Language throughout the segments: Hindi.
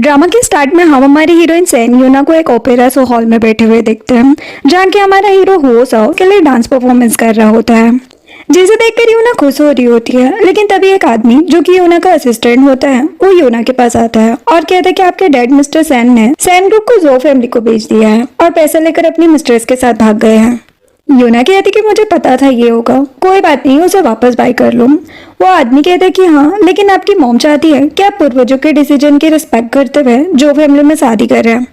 ड्रामा के स्टार्ट में हम हमारी हीरोइन सैन यूना को एक ओपेरा शो हॉल में बैठे हुए देखते हैं, जहाँ के हमारा हीरो हो साओ के लिए डांस परफॉर्मेंस कर रहा होता है, जिसे देखकर यूना खुश हो रही होती है। लेकिन तभी एक आदमी जो कि यूना का असिस्टेंट होता है वो यूना के पास आता है और कहता है कि आपके डैड मिस्टर सैन ने सैन ग्रुप को जो फैमिली को बेच दिया है और पैसा लेकर अपनी मिस्ट्रेस के साथ भाग गए हैं। यूना कहती कि मुझे पता था ये होगा, कोई बात नहीं, उसे वापस बाय कर लूं। वो आदमी कहता है कि हाँ, लेकिन आपकी मॉम चाहती है कि आप पूर्वजों के डिसीजन की रिस्पेक्ट करते हुए जो फैमिली में शादी कर रहे हैं।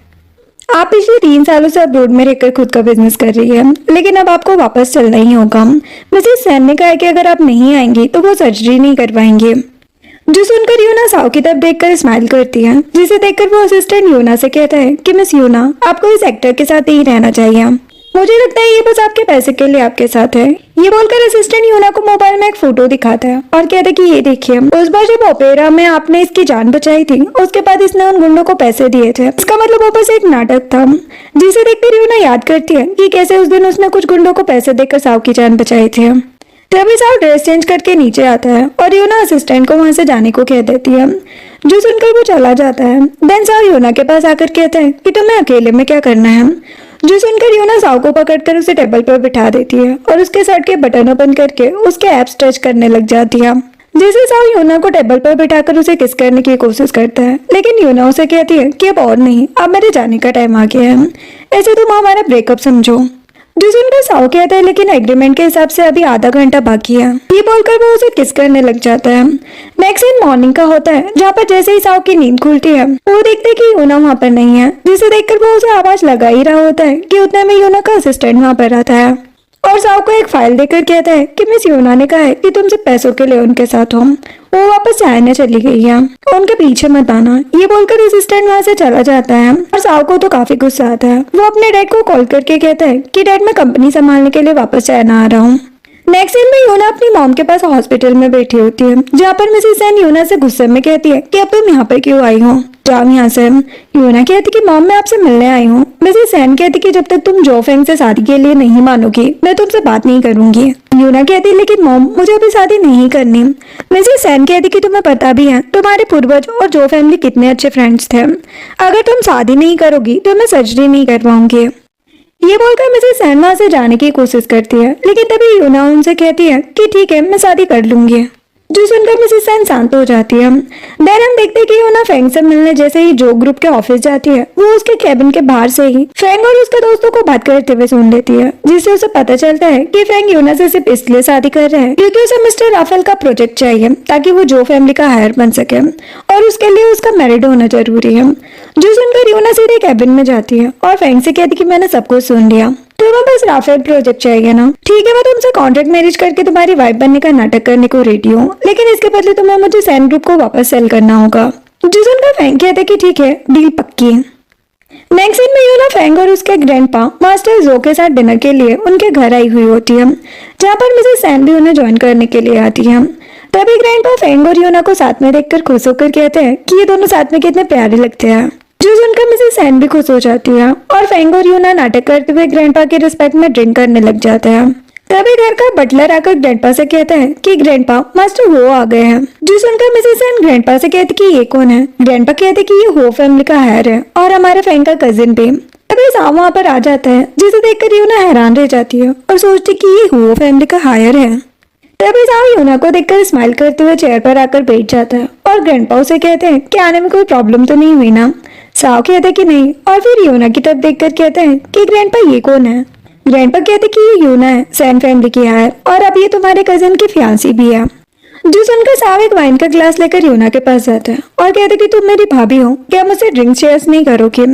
आप पिछले 3 सालों से अब्रोड में रहकर खुद का बिजनेस कर रही है, लेकिन अब आपको वापस चलना ही होगा। मिसेस सैन ने कहा है कि अगर आप नहीं आएंगी तो वो सर्जरी नहीं करवाएंगे। जो सुनकर यूना साओ की तरफ देखकर स्माइल करती है, जिसे देखकर वो असिस्टेंट यूना से कहता है कि मिस यूना, आपको इस एक्टर के साथ ही रहना चाहिए। मुझे लगता है ये बस आपके पैसे के लिए आपके साथ है। ये बोलकर असिस्टेंट यूना को मोबाइल में एक फोटो दिखाता है और कहता है कि ये देखिए, उस बार जब ओपेरा में आपने इसकी जान बचाई थी, उसके बाद इसने उन गुंडों को पैसे दिए थे। इसका मतलब वो बस एक नाटक था। जिसे देखकर यूना याद करती है कि कैसे उस दिन उसने कुछ गुंडों को पैसे देकर साओ की जान बचाई थी। तभी साओ ड्रेस चेंज करके नीचे आता है और यूना असिस्टेंट को वहां से जाने को कह देती है, जो सुनकर वो चला जाता है। देन साओ यूना के पास आकर कहता है कि तुम्हें अकेले में क्या करना है। जो सुनकर यूना साओ को पकड़कर उसे टेबल पर बिठा देती है और उसके शर्ट के बटन ओपन करके उसके एब्स टच करने लग जाती है। जैसे साओ यूना को टेबल पर बिठाकर उसे किस करने की कोशिश करता है, लेकिन यूना उसे कहती है कि अब और नहीं, अब मेरे जाने का टाइम आ गया है, ऐसे तुम हमारा ब्रेकअप समझो। जो सुनकर साओ कहता है लेकिन एग्रीमेंट के हिसाब से अभी आधा घंटा बाकी है। ये बोलकर वो उसे किस करने लग जाता है। नेक्स्ट सीन मॉर्निंग का होता है, जहाँ पर जैसे ही साओ की नींद खुलती है वो देखते हैं कि यूना वहाँ पर नहीं है, जिसे देखकर वो उसे आवाज लगा ही रहा होता है कि उतने में यूना का असिस्टेंट वहाँ पर आता है और साओ को एक फाइल देकर कहता है कि मिस यूना ने कहा है कि तुम सिर्फ पैसों के लिए उनके साथ हो, वो वापस चाइना चली गई है, उनके पीछे मत आना। ये बोलकर असिस्टेंट वहां से चला जाता है और साओ को तो काफी गुस्सा आता है। वो अपने डैड को कॉल करके कहता है कि डैड, मैं कंपनी संभालने के लिए वापस चाइना आ रहा हूँ। नेक्स्ट सीन में यूना अपनी मॉम के पास हॉस्पिटल में बैठी होती है, जहाँ पर मिसेस सैन यूना से गुस्से में कहती है कि अब तुम यहाँ पर क्यों आई हो, जाओ यहाँ से। यूना कहती कि मॉम, मैं आपसे मिलने आई हूँ। मिसेस सैन कहती कि जब तक तुम जो फेंग से शादी के लिए नहीं मानोगी मैं तुमसे बात नहीं करूंगी। यूना कहती लेकिन मॉम, मुझे अभी शादी नहीं करनी। मिसेस सैन कहती कि तुम्हें पता भी है तुम्हारे पूर्वज और जो फैमिली कितने अच्छे फ्रेंड्स थे, अगर तुम शादी नहीं करोगी तो मैं सर्जरी नहीं करवाऊंगी। ये बोलकर मिसेस सैन वहां से जाने की कोशिश करती है, लेकिन तभी यूना उनसे कहती है कि ठीक है, मैं शादी कर लूंगी। जो सुनकर मिसेस सैन शांत हो जाती है। देन हम देखते हैं कि यूना फ्रैंक से मिलने जैसे ही जो ग्रुप के ऑफिस जाती है, वो उसके कैबिन के बाहर से ही फ्रैंक और उसके दोस्तों को बात करते हुए सुन लेती है, जिससे उसे पता चलता है कि फ्रैंक यूना से सिर्फ इसलिए शादी कर रहा है क्योंकि उसे मिस्टर राफेल का प्रोजेक्ट चाहिए ताकि वो जो फैमिली का हायर बन सके और उसके लिए उसका मैरिड होना जरूरी है। जो सुनकर यूना सीधे कैबिन में जाती है और फ्रैंक से कहती कि मैंने सब कुछ सुन लिया, तुम्हें बस राफेल प्रोजेक्ट चाहिए ना, ठीक है, मैं तुमसे कॉन्ट्रैक्ट मैरिज करके तुम्हारी वाइफ बनने का नाटक करने को रेडी हूँ, लेकिन इसके बदले तुम्हें मुझे सैन ग्रुप को वापस सेल करना होगा। जो सुनकर फ्रैंक कहते कि ठीक है, डील पक्की। नेक्स्ट सीन में यूना फ्रैंक और उसके ग्रैंडपा मास्टर जो के साथ डिनर के लिए उनके घर आई हुई होती है, जहाँ पर मिसेस सैन भी उन्हें ज्वाइन करने के लिए आती है। तभी ग्रैंडपा फ्रैंक और यूना को साथ में देखकर खुश होकर कहते हैं कि ये दोनों साथ में कितने प्यारे लगते हैं। जो सुनकर मिसेस सैन भी खुश हो जाती है और फ्रैंक और यूना नाटक करते हुए ग्रैंडपा के रिस्पेक्ट में ड्रिंक करने लग जाते हैं। तभी घर का बटलर आकर ग्रैंडपा से कहता है कि ग्रैंडपा, मास्टर हो आ गए हैं। जो सुनकर मिसेस सैन ग्रैंडपा से कहती कि ये कौन है। ग्रैंडपा कहते कि ये हो फैमिली का हायर है और हमारे फ्रैंक का कजिन भी। तभी साओ वहाँ पर आ जाता है, जिसे देखकर यूना हैरान रह जाती है और सोचती कि ये हो फैमिली का हायर है। तभी साओ यूना को देखकर स्माइल करते हुए चेयर पर आकर बैठ जाता है और ग्रैंडपा उसे कहते हैं कि आने में कोई प्रॉब्लम तो नहीं हुई ना। साओ कहते कि नहीं और फिर यूना की तरफ देखकर कहते हैं कि ग्रैंडपा ये कौन है। ग्रैंडपा कहते कि ये यूना है, सैन फैमिली की हायर, और अब ये तुम्हारे कजिन की फियांसी भी है। जो सुनकर साओ एक वाइन का ग्लास लेकर यूना के पास जाता है और कहते कि तुम मेरी भाभी हो, क्या मुझसे ड्रिंक शेयर्स नहीं करोगे।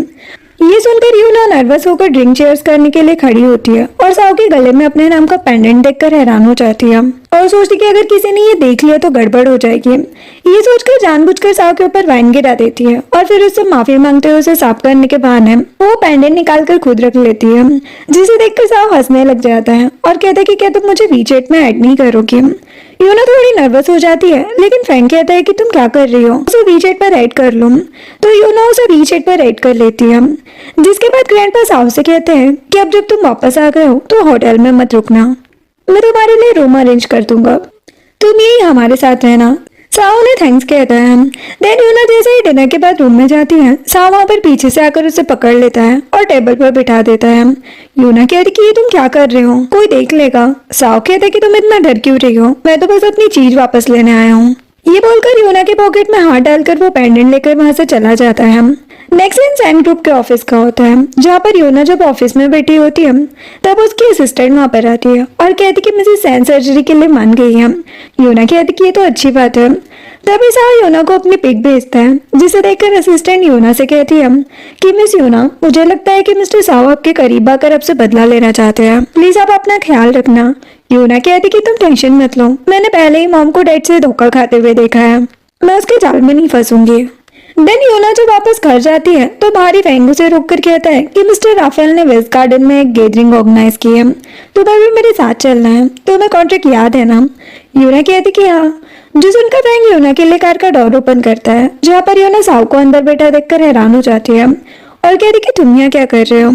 ये सुनकर यूना नर्वस होकर ड्रिंक शेयर्स करने के लिए खड़ी होती है और साओ के गले में अपने नाम का पेंडेंट देखकर हैरान हो जाती है और सोचती कि अगर किसी ने ये देख लिया तो गड़बड़ हो जाएगी। ये सोचकर जानबूझकर साओ के ऊपर वाइन गिरा देती है और फिर उससे माफी मांगते हुए उसे साफ करने के बहाने वो पेंडेंट निकालकर खुद रख लेती है, जिसे देखकर साओ हंसने लग जाता है और कहता है कि क्या तुम मुझे वीचैट में ऐड नहीं करोगी। यूना थोड़ी नर्वस हो जाती है, लेकिन फ्रैंक कहता है कि तुम क्या कर रही हो, उसे वीचैट पर ऐड कर लूं। तो यूना उसे वीचैट पर ऐड कर लेती है, जिसके बाद ग्रैंडपा साओ से कहते हैं कि अब जब तुम वापस आ गए हो तो होटल में मत रुकना, मैं तुम्हारे लिए रूम अरेंज कर दूंगा, तुम यही हमारे साथ रहना। साओ ने थैंक्स कहता है। देन यूना जैसे ही डिनर के बाद रूम में जाती है, साओ वहाँ पर पीछे से आकर उसे पकड़ लेता है और टेबल पर बिठा देता है। यूना कहती कि ये तुम क्या कर रहे हो, कोई देख लेगा। साओ कहता कि तुम इतना डर क्यों रही हो, मैं तो बस अपनी चीज वापस लेने आया हूँ। ये बोलकर यूना के पॉकेट में हाथ डालकर वो पेंडेंट लेकर वहां से चला जाता है। नेक्स्ट सीन सैन ग्रुप के ऑफिस का होता है, जहाँ पर यूना जब ऑफिस में बैठी होती है तब उसकी असिस्टेंट वहां पर आती है और कहती कि मिसेस सैन सर्जरी के लिए मान गई है। यूना कहती कि ये तो अच्छी बात है। तभी साहब यूना को अपनी पिक भेजता है, जिसे देखकर असिस्टेंट यूना से कहती है कि मिस यूना, मुझे लगता है कि मिस्टर साहब आपके करीब आकर आपसे बदला लेना चाहते हैं, प्लीज आप अपना ख्याल रखना। यूना कहती कि तुम टेंशन मत लो, मैंने पहले ही मॉम को डैड से धोखा खाते हुए देखा है, मैं उसके जाल में नहीं फंसूंगी। देन यूना जब वापस घर जाती है तो बाहरी फेंगू से रोक कर कहता है कि मिस्टर राफेल ने वेस्ट गार्डन में एक गैदरिंग ऑर्गेनाइज की है, तुम्हें भी मेरे साथ चलना है, तुम्हें कॉन्ट्रैक्ट याद है ना। यूना कहती कि हाँ। जो सुनकर फेंग यूना के लिए कार का डोर ओपन करता है, जहाँ पर यूना साव को अंदर बैठा देखकर हैरान हो जाती है और कहती कि तुम यहाँ क्या कर रहे हो।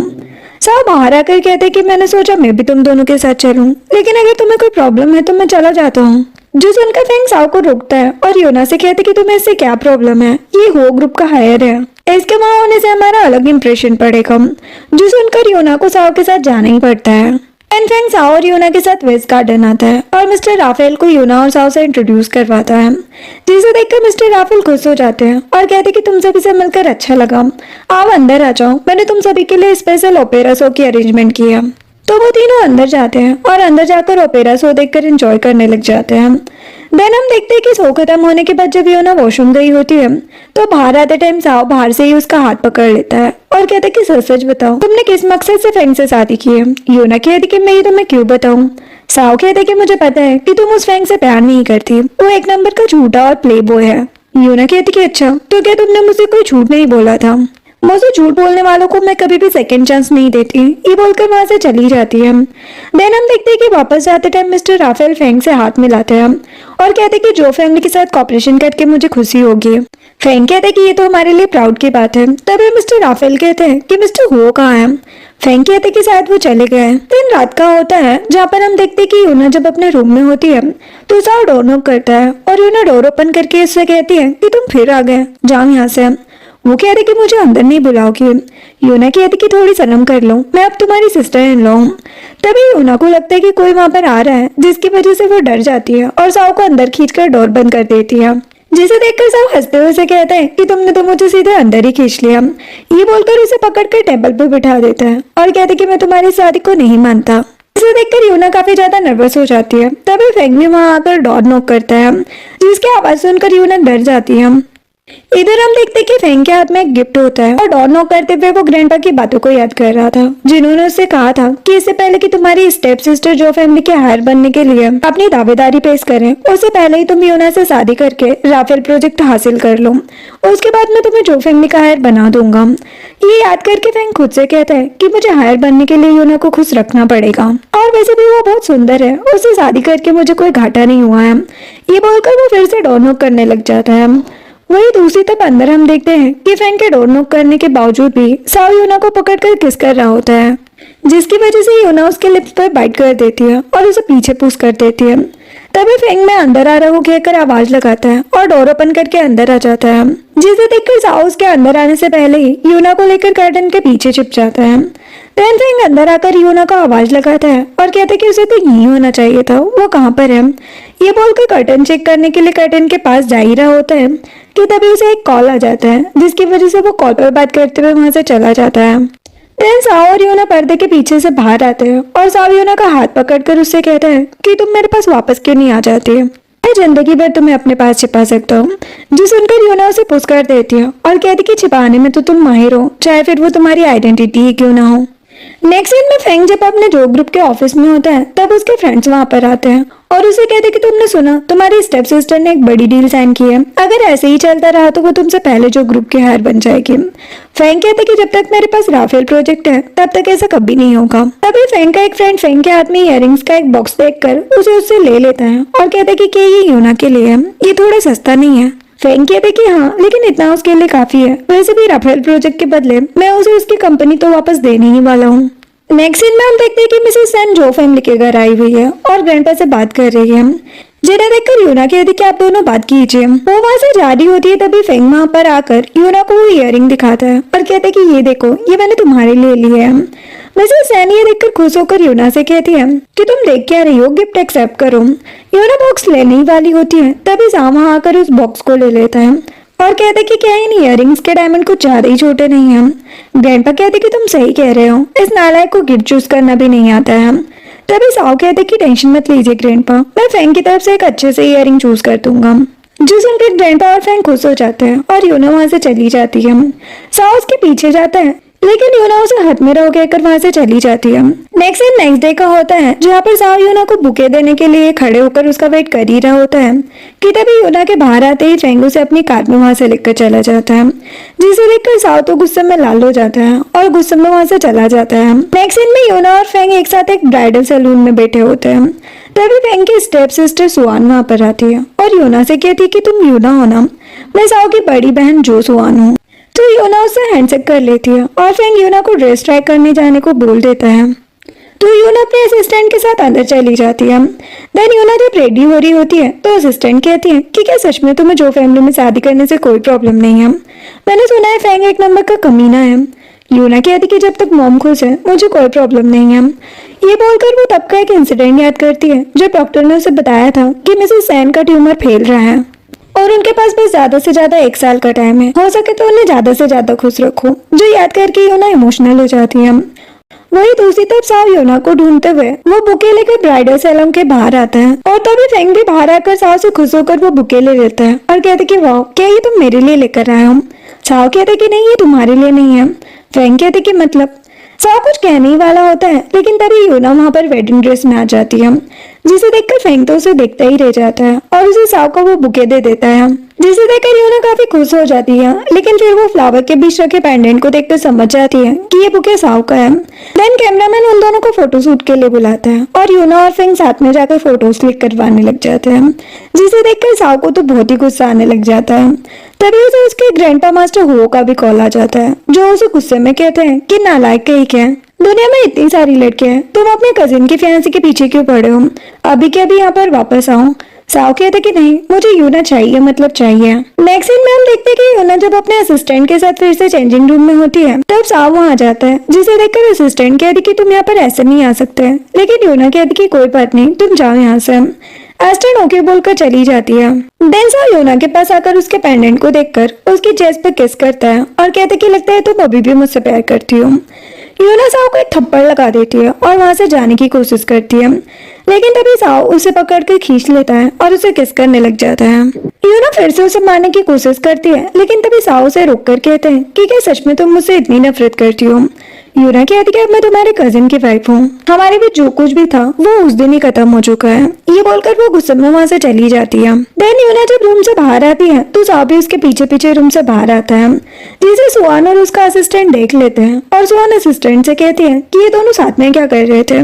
साव बाहर आकर कहते कि मैंने सोचा मैं भी तुम दोनों के साथ चलूं, लेकिन अगर तुम्हें कोई प्रॉब्लम है तो मैं चला जाता हूँ। जो सुनकर फेंग साव को रोकता है और यूना से कहते कि तुम्हें इससे क्या प्रॉब्लम है, ये हो ग्रुप का हायर है, इसके वहां होने से हमारा अलग इंप्रेशन पड़ेगा। जो सुनकर यूना को साव के साथ जाना ही पड़ता है। एंड फेंग साव और यूना के साथ वेस्ट गार्डन आता है और मिस्टर राफेल को यूना और साव से इंट्रोड्यूस करवाता है, जिसे देखकर मिस्टर राफेल खुश हो जाते हैं और कहते कि तुम सभी से मिलकर अच्छा लगा, आओ अंदर आ जाओ, मैंने तुम सभी के लिए स्पेशल ओपेरा शो की अरेंजमेंट की है। तो वो तीनों अंदर जाते हैं और अंदर जाकर ओपेरा शो देखकर एंजॉय करने लग जाते हैं। देन हम देखते हैं कि शो खत्म होने के बाद जब यूना वॉशरूम गई होती है तो बाहर आते टाइम साव बाहर से ही उसका हाथ पकड़ लेता है और कहता है कि सच सच बताओ तुमने किस मकसद से फेंग से शादी की है। यूना कहती कि मैं ये तुम्हें क्यों बताऊं। साव कहते कि मुझे पता है कि तुम उस फेंग से प्यार नहीं करती, वो एक नंबर का झूठा और प्ले बॉय है। यूना कहती कि अच्छा, तो क्या तुमने मुझसे कोई झूठ नहीं बोला था। मुझे झूठ बोलने वालों को मैं कभी भी सेकंड चांस नहीं देती, ये बोलकर वहां से चली जाती है। देन हम देखते हैं कि वापस जाते टाइम मिस्टर राफेल फेंग से हाथ मिलाते हैं और कहते हैं कि जो फैमिली के साथ कॉपरेशन करके मुझे खुशी होगी। फेंग कहते हैं कि ये तो हमारे लिए प्राउड की बात है। तभी मिस्टर राफेल कहते हैं कि मिस्टर हो कहाँ है। फेंग कहते हैं कि शायद वो चले गए। दिन रात का होता है, जहाँ पर हम देखते हैं कि यूना जब अपने रूम में होती है तो साव डोर नॉक करता है और यूना डोर ओपन करके उससे कहती है कि तुम फिर आ गए, जाओ यहाँ से। वो कहते कि मुझे अंदर नहीं बुलाओगी। यूना कहती कि थोड़ी शर्म कर लो, मैं अब तुम्हारी सिस्टर इन लॉ हूँ। तभी यूना को लगता है कि कोई वहां पर आ रहा है, जिसकी वजह से वो डर जाती है और साव को अंदर खींचकर डोर बंद कर देती है, जिसे देखकर साव हंसते हुए से कहता है कि तुमने तो मुझे सीधे अंदर ही खींच लिया। ये बोलकर उसे पकड़कर टेबल पर बिठा देता है और कहते कि मैं तुम्हारी शादी को नहीं मानता। इसे देखकर यूना काफी ज्यादा नर्वस हो जाती है। तभी फेंग भी वहां आकर डोर नॉक करता है, जिसकी आवाज सुनकर यूना डर जाती है। इधर हम देखते हैं कि फेंग के हाथ में एक गिफ्ट होता है और डोर नॉक करते हुए वो ग्रैंडपा की बातों को याद कर रहा था, जिन्होंने उससे कहा था कि इससे पहले कि तुम्हारी स्टेप सिस्टर जो फैमिली के हायर बनने के लिए अपनी दावेदारी पेश करें, उससे पहले ही तुम यूना से शादी करके राफेल प्रोजेक्ट हासिल कर लो, उसके बाद मैं तुम्हें जो फैमिली का हायर बना दूंगा। ये याद करके फेंग खुद से कहता है कि मुझे हायर बनने के लिए यूना को खुश रखना पड़ेगा, और वैसे भी वो बहुत सुंदर है, उससे शादी करके मुझे कोई घाटा नहीं हुआ है। ये बोलकर वो फिर से डोर नॉक करने लग जाता है। वही दूसरी तरफ अंदर हम देखते हैं कि फेंग के डोर नॉक करने के बावजूद भी साव यूना को पकड़कर किस कर रहा होता है, जिसकी वजह से यूना उसके लिप्स पर बाइट कर देती है और उसे पीछे पुश कर देती है। तभी फेंग में अंदर आ रहा हूँ कहकर आवाज लगाता है और डोर ओपन करके अंदर आ जाता है, जिसे देखकर साव उसके अंदर आने से पहले ही यूना को लेकर कर्टन के पीछे छिप जाता है। देन फेंग अंदर आकर यूना को आवाज लगाता है और कहता है कि उसे तो यही होना चाहिए था, वो कहाँ पर है। ये बोलकर कर्टन चेक करने के लिए कर्टन के पास जा ही रहा होता है कि तभी उसे एक कॉल आ जाता है, जिसकी वजह से वो कॉल पर बात करते हुए वहां से चला जाता है। देन साव और यूना पर्दे के पीछे से बाहर आते हैं और साव यूना का हाथ पकड़कर उससे कहता है कि तुम मेरे पास वापस क्यों नहीं आ जाती है, मैं जिंदगी भर तुम्हें अपने पास छिपा सकता हूँ। जो सुनकर यूना उसे पुश कर देती है और कहती कि छिपाने में तो तुम माहिर हो, चाहे फिर वो तुम्हारी आइडेंटिटी ही क्यों ना हो। नेक्स्ट सीन में फेंग जब अपने जो ग्रुप के ऑफिस में होता है तब उसके फ्रेंड्स वहां पर आते हैं और उसे कहते कि तुमने सुना तुम्हारी स्टेप सिस्टर ने एक बड़ी डील साइन की है, अगर ऐसे ही चलता रहा तो वो तुमसे पहले जो ग्रुप के हायर बन जाएगी। फेंग कहते कि जब तक मेरे पास राफेल प्रोजेक्ट है तब तक ऐसा कभी नहीं होगा। तभी फेंग का एक फ्रेंड फेंग के हाथ में इयररिंग्स का एक बॉक्स देखकर उसे उससे ले लेता है और कहता है कि ये यूना के लिए है, ये थोड़ा सस्ता नहीं है। फेंग कहते कि हाँ, लेकिन इतना उसके लिए काफी है, वैसे भी राफेल प्रोजेक्ट के बदले मैं उसे उसकी कंपनी तो वापस देने ही वाला हूँ। नेक्स्ट सीन में हम देखते हैं कि मिसेस सेन जो फैमिली के घर आई हुई है और ग्रैंडपा से बात कर रही है। जिन्हें देखकर यूना कहती कि आप दोनों बात कीजिए। वो वहाँ से जा रही होती है, तभी फेंग वहाँ पर आकर यूना को वो इयररिंग दिखाता है और कहता है कि ये देखो, ये मैंने तुम्हारे लिए लिए है। वैसे सैन ये देखकर खुश होकर यूना से कहती है कि तुम देख क्या रही हो, गिफ्ट एक्सेप्ट करो। यूना बॉक्स लेने ही वाली होती है, तभी साम वहाँ आकर उस बॉक्स को ले लेता है और कहते हैं कि क्या इन इयररिंग्स के डायमंड कुछ ज्यादा ही छोटे नहीं हैं। ग्रैंडपा कहते कि तुम सही कह रहे हो, इस नालायक को गिफ्ट चूज करना भी नहीं आता है। तभी साओ कहते कि टेंशन मत लीजिए ग्रैंडपा, मैं फैंग की तरफ से एक अच्छे से इयररिंग चूज कर दूंगा। जो सुनकर ग्रैंडपा और फैंग खुश हो जाते हैं और यूना वहां से चली जाती है। साओ उसके पीछे जाता है, लेकिन यूना उसे हाथ में रहो कहकर वहां से चली जाती है। नेक्स्ट डे का होता है, जहाँ पर साओ यूना को बुके देने के लिए खड़े होकर उसका वेट कर ही रहा होता है कि तभी यूना के बाहर आते ही फैंग उसे अपनी कार में वहां से लेकर चला जाता है, जिसे देखकर साओ तो गुस्से में लाल हो जाता है और गुस्से में वहां से चला जाता है। नेक्स्ट सीन में यूना और फैंग एक साथ एक ब्राइडल सैलून में बैठे होते हैं। तभी फैंग की स्टेप सिस्टर सुआन वहां पर आती है और यूना से कहती है कि तुम यूना हो ना, मैं साओ की बड़ी बहन जो सुआन हूँ। तो यूना उससे हैंडशेक कर लेती है और फैंग यूना को ड्रेस ट्राई करने जाने को बोल देता है। तो यूना अपने असिस्टेंट के साथ अंदर चली जाती है। देन यूना जब रेडी हो रही होती है तो असिस्टेंट कहती है कि क्या सच में तुम्हें जो फैमिली में शादी करने से कोई प्रॉब्लम नहीं है? मैंने सुना है फैंग एक नंबर का कमीना है। यूना कहती कि जब तक मॉम खुश है मुझे कोई प्रॉब्लम नहीं है। ये बोलकर वो तब का एक इंसिडेंट याद करती है जब डॉक्टर ने उसे बताया था कि मिसेस सैन का ट्यूमर फैल रहा है और उनके पास बस ज्यादा से ज्यादा 1 साल का टाइम है, हो सके तो उन्हें ज्यादा से ज्यादा खुश रखो। जो याद करके यूना इमोशनल हो जाती है। वही दूसरी तरफ साओ यूना को ढूंढते हुए वो बुके लेकर ब्राइडल सैलून के बाहर आता है और तभी फैंग भी बाहर आकर साओ से खुश होकर वो बुके ले लेता है और कहते कि वाह, क्या ये तुम मेरे लिए लेकर आए हो? साओ कहते कि नहीं, ये तुम्हारे लिए नहीं है। फैंग कहते कि मतलब? साओ कुछ कहने ही वाला होता है, लेकिन तभी यूना वहां पर वेडिंग ड्रेस में आ जाती है, जिसे देखकर फैंग तो उसे देखता ही रह जाता है और उसे साओ को वो बुके दे देता है, जिसे देखकर यूना काफी खुश हो जाती है। लेकिन फिर वो फ्लावर के बीच रखे पेंडेंट को देखकर समझ जाती है कि ये बुके साओ का है। देन कैमरामैन उन दोनों को फोटोशूट के लिए बुलाता है और यूना और फैंग साथ में जाकर फोटोज क्लिक करवाने लग जाते हैं, जिसे देखकर साओ को तो बहुत ही गुस्सा आने लग जाता है। तभी उसे उसके ग्रैंडपा मास्टर हुओ का भी कॉल आ जाता है, जो उसे गुस्से में कहते हैं कि नालायक कहीं क्या है, दुनिया में इतनी सारी लड़कियां हैं, तुम अपने कजिन की फियांसी के पीछे क्यों पड़े हो? अभी के अभी यहाँ पर वापस आओ। साओ कहते कि नहीं, मुझे यूना चाहिए, मतलब चाहिए। नेक्स्ट सीन में हम देखते हैं कि यूना जब अपने असिस्टेंट के साथ फिर से चेंजिंग रूम में होती है तब साओ वहां आ जाता है, जिसे देखकर असिस्टेंट कहती कि तुम यहाँ पर ऐसे नहीं आ सकते, लेकिन यूना कहती कि कोई बात नहीं, तुम जाओ यहाँ से। एस्टन ओके बोलकर चली जाती है। देन साओ यूना के पास आकर उसके पेंडेंट को देखकर उसकी चेस्ट पे किस करता है और कहते कि लगता है तुम अभी भी मुझसे प्यार करती हो। यूना साओ को एक थप्पड़ लगा देती है और वहां से जाने की कोशिश करती है, लेकिन तभी साओ उसे पकड़कर खींच लेता है और उसे किस करने लग जाता है। यूना फिर से उसे मारने की कोशिश करती है, लेकिन तभी साओ उसे रोककर कहते हैं कि क्या सच में तुम मुझसे इतनी नफरत करती हो? यूना कहती है मैं तुम्हारे कजिन की वाइफ हूँ, हमारे बीच जो कुछ भी था वो उस दिन ही खत्म हो चुका है। ये बोलकर वो गुस्से में वहाँ से चली जाती है। देन यूना जब रूम से बाहर आती है तो साओ भी उसके पीछे पीछे रूम से बाहर आता है, जिसे सुआन और उसका असिस्टेंट देख लेते हैं और सुआन असिस्टेंट से कहती है कि ये दोनों साथ में क्या कर रहे थे,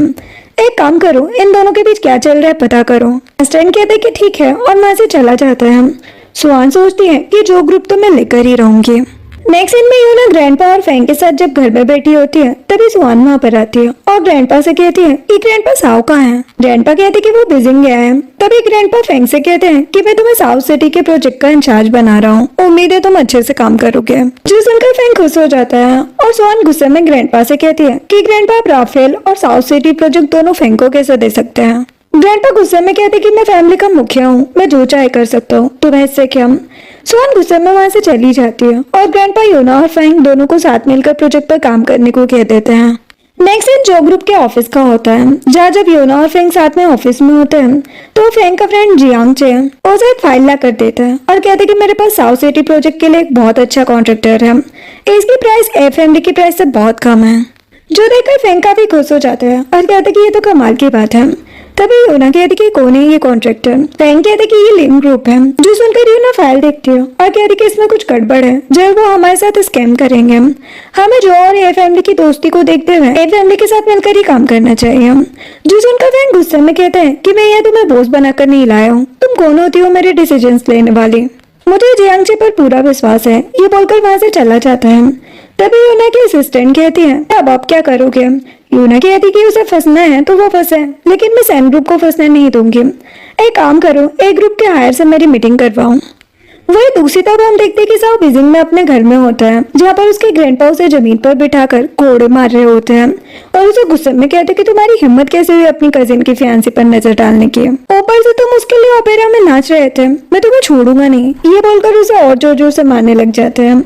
एक काम करो, इन दोनों के बीच क्या चल रहा है पता करो। असिस्टेंट कहते कि ठीक है और वहाँ से चला जाता है। सुआन सोचती है कि जो ग्रुप तो मैं लेकर ही रहूंगी। नेक्स्ट सीन में यूना ग्रैंडपा और फैंग के साथ जब घर में बैठी होती है तभी सुआन वहाँ पर आती है और ग्रैंडपा से कहती है कि ग्रैंडपा साओ कहाँ है? ग्रैंडपा कहती कि वो बिजी गया है। तभी ग्रैंडपा फैंग से कहते हैं कि मैं तुम्हें साउथ सिटी के प्रोजेक्ट का इंचार्ज बना रहा हूँ, उम्मीद है तुम अच्छे से काम करोगे। जो सुनकर फैंग खुश हो जाता है और सुआन गुस्से में ग्रैंडपा से कहती है कि ग्रैंडपा आप राफेल और साउथ सिटी प्रोजेक्ट दोनों फैंग को कैसे दे सकते हैं? ग्रैंडपा गुस्से में कहते कि मैं फैमिली का मुखिया हूँ, मैं जो चाहे कर सकता हूँ, तुम्हें इससे क्या? सुआन गुस्से में वहां से चली जाती है और ग्रैंडपा यूना और फैंग दोनों को साथ मिलकर प्रोजेक्ट पर काम करने को कह देते हैं। नेक्स्ट सीन जो ग्रुप के ऑफिस का होता है, जहाँ जब यूना और फैंग साथ में ऑफिस में होते हैं तो फैंग का फ्रेंड जियांग चे उसे एक फाइल ला कर देता है और कहते कि मेरे पास साउथ सिटी प्रोजेक्ट के लिए एक बहुत अच्छा कॉन्ट्रैक्टर है, इसकी प्राइस एफएमडी की प्राइस से बहुत कम है। जो देखकर फैंग काफी खुश हो जाता है और कहते कि ये तो कमाल की बात है। तभी यूना कहती कि कौन है ये कॉन्ट्रैक्टर? फैंग कहते कि ये लिंक ग्रुप है। जो सुनकर यूना फाइल देखती है और कहती कि इसमें कुछ गड़बड़ है, जो वो हमारे साथ स्कैम करेंगे। हमें जो और ए फैमिली की दोस्ती को देखते हुए ए फैमिली के साथ मिलकर ही काम करना चाहिए। जो सुनकर फैंग गुस्से में कहते हैं कि मैं यहाँ तुम्हें बॉस बनाकर नहीं लाया हूँ, तुम कौन होती हो मेरे डिसीजन लेने वाली? मुझे जियांग चे पर पूरा विश्वास है। ये बोलकर वहाँ से चला जाता है। तभी यूना की असिस्टेंट कहती है, अब आप क्या करोगे? यूना कहती कि उसे फंसना है तो वो फंसे, लेकिन मैं सैन ग्रुप को फंसने नहीं दूंगी। एक काम करो, एक ग्रुप के हायर से मेरी मीटिंग करवाओ। वही दूसरी तरफ हम देखते हैं कि साउ बीजिंग में अपने घर में होता है, जहाँ पर उसके ग्रैंडपा उसे जमीन पर बिठाकर कोड़े मार रहे होते हैं और उसे गुस्से में कहते हैं कि तुम्हारी हिम्मत कैसे हुई अपनी कजिन की फियांसी पर नजर डालने की। ऊपर से तुम उसके लिए ओपेरा में नाच रहे थे, मैं तुम्हें छोड़ूंगा नहीं, ये बोलकर उसे और जोर जोर से मारने लग जाते हैं।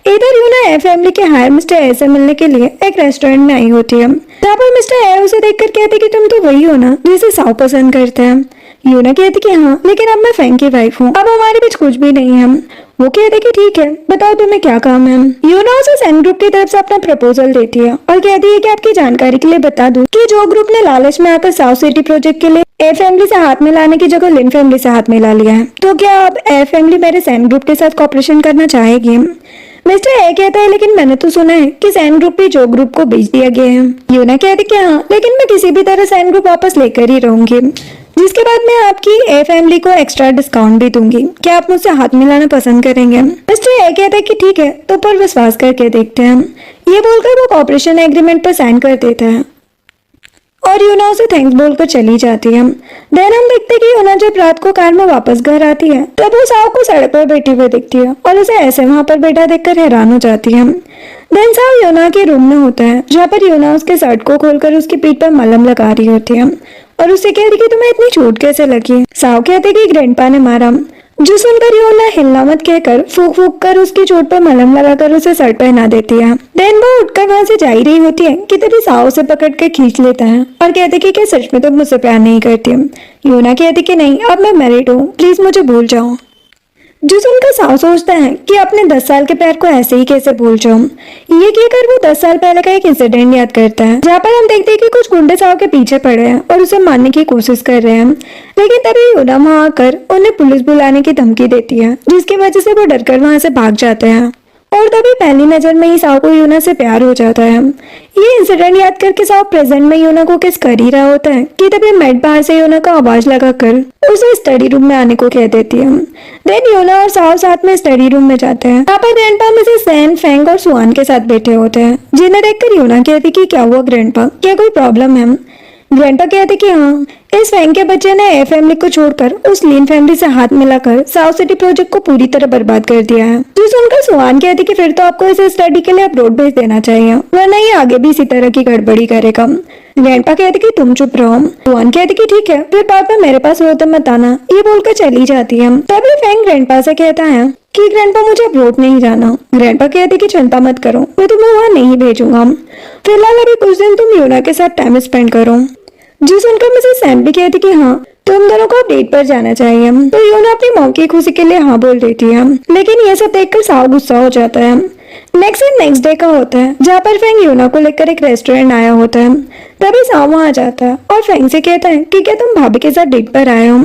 इधर यूना ए फैमिली के हायर मिस्टर ए से मिलने के लिए एक रेस्टोरेंट में आई होती है, जहाँ पर मिस्टर ए उसे देखकर कहते कि तुम तो वही हो ना जिसे साउ पसंद करते हैं। यूना कहती कि हाँ, लेकिन अब मैं फैंग की वाइफ हूँ, अब हमारे बीच कुछ भी नहीं है। वो कहते कि ठीक है, बताओ तुम्हें क्या काम है। यूना उसे सैन ग्रुप की तरफ से अपना प्रपोजल देती है और कहती है कि आपकी जानकारी के लिए बता दूं कि जो ग्रुप ने लालच में आकर साउथ सिटी प्रोजेक्ट के लिए ए फैमिली से हाथ मिलाने की जगह लिन फैमिली से हाथ मिला लिया है, तो क्या अब ए फैमिली मेरे सैन ग्रुप के साथ कॉपरेशन करना चाहेगी? मिस्टर ए कहता है, लेकिन मैंने तो सुना है कि सैन ग्रुप भी जो ग्रुप को बेच दिया गया है। यूना कहती कि हाँ, लेकिन मैं किसी भी तरह सैन ग्रुप वापस लेकर ही रहूंगी, जिसके बाद मैं आपकी ए फैमिली को एक्स्ट्रा डिस्काउंट भी दूंगी। क्या आप मुझसे हाथ मिलाना पसंद करेंगे? मिस्टर ए कहता है कि ठीक है, तो पर विश्वास करके देखते हैं। ये बोलकर वो कॉपरेशन एग्रीमेंट पर साइन कर देता है और यूना उसे थैंक्स बोलकर चली जाती है। देन हम देखते हैं कि यूना जब रात को कार में वापस घर आती है, तब वो साउ को सड़क पर बैठे हुए दिखती है और उसे ऐसे वहां पर बैठा देखकर हैरान हो जाती है। देन साउ यूना के रूम में होता है, जहाँ पर यूना उसके शर्ट को खोलकर उसकी पीठ पर मलहम लगा रही होती है और उससे कहती कि तुम्हें इतनी चोट कैसे लगी? साउ कहते कि ग्रैंडपा ने मारा, जो सुनकर यूना हिलना मत कहकर फूक फूक कर उसकी चोट पर मलहम लगाकर उसे शर्ट पहना देती है। देन वो उठकर वहां से जा ही रही होती है कि तभी साउ उसे पकड़ के खींच लेता है और कहते कि क्या सच में तुम मुझसे प्यार नहीं करती? यूना कहती कि नहीं, अब मैं मैरिड हूँ, प्लीज मुझे भूल जाओ। जो सुनकर साउ सोचता है कि अपने 10 साल के प्यार को ऐसे ही कैसे भूल जाऊं। ये कहकर वो 10 साल पहले का एक इंसिडेंट याद करता है, जहाँ पर हम देखते हैं कि कुछ गुंडे साउ के पीछे पड़े हैं और उसे मारने की कोशिश कर रहे हैं, लेकिन तभी यूना वहां आकर उन्हें पुलिस बुलाने की धमकी देती है, जिसकी वजह से वो डरकर वहां से भाग जाते हैं और तभी पहली नजर में ही साउ को यूना से प्यार हो जाता है। ये इंसिडेंट याद करके साउ प्रेजेंट में यूना को किस कर ही रहा होता है कि तभी मेड बाहर से यूना का आवाज लगाकर उसे स्टडी रूम में आने को कह देती है। देन यूना और साउ साथ में स्टडी रूम में जाते हैं। यहाँ पर ग्रैंडपा में से सैन, फैंग और सुआन के साथ बैठे होते हैं, जिन्हें देखकर यूना कहती कि क्या हुआ ग्रैंडपा, क्या कोई प्रॉब्लम है? ग्रैंडपा कहते कि हाँ, इस फैंग के बच्चे ने ए फैमिली को छोड़कर उस लीन फैमिली से हाथ मिलाकर साउथ सिटी प्रोजेक्ट को पूरी तरह बर्बाद कर दिया है। जो सुनकर सुआन कहती कि फिर तो आपको इसे स्टडी के लिए अब्रॉड भेज देना चाहिए, वरना ये आगे भी इसी तरह की गड़बड़ी करेगा। ग्रैंडपा कहते कि तुम चुप रहो। सुआन कहती कि ठीक है, फिर बाद में मेरे पास हो तो मत आना। ये बोलकर चली जाती है। तभी फैंग ग्रैंडपा से कहता है कि ग्रैंडपा मुझे अब्रॉड नहीं जाना। ग्रैंडपा कहते कि चिंता मत करो, मैं तुम्हें वहाँ नहीं भेजूंगा, फिलहाल अभी कुछ दिन तुम यूना के साथ टाइम स्पेंड करो। जो सुनकर मिसेस सैन भी कहती कि हाँ, तुम दोनों को डेट पर जाना चाहिए। तो यूना अपनी मॉम की खुशी के लिए हाँ बोल देती है, लेकिन ये सब देखकर साउ गुस्सा हो जाता है। नेक्स्ट डे का होता है, जहाँ पर फैंग यूना को लेकर एक रेस्टोरेंट आया होता है। तभी साउ वहाँ जाता है और फैंग से कहता है कि क्या तुम भाभी के साथ डेट पर आए हो?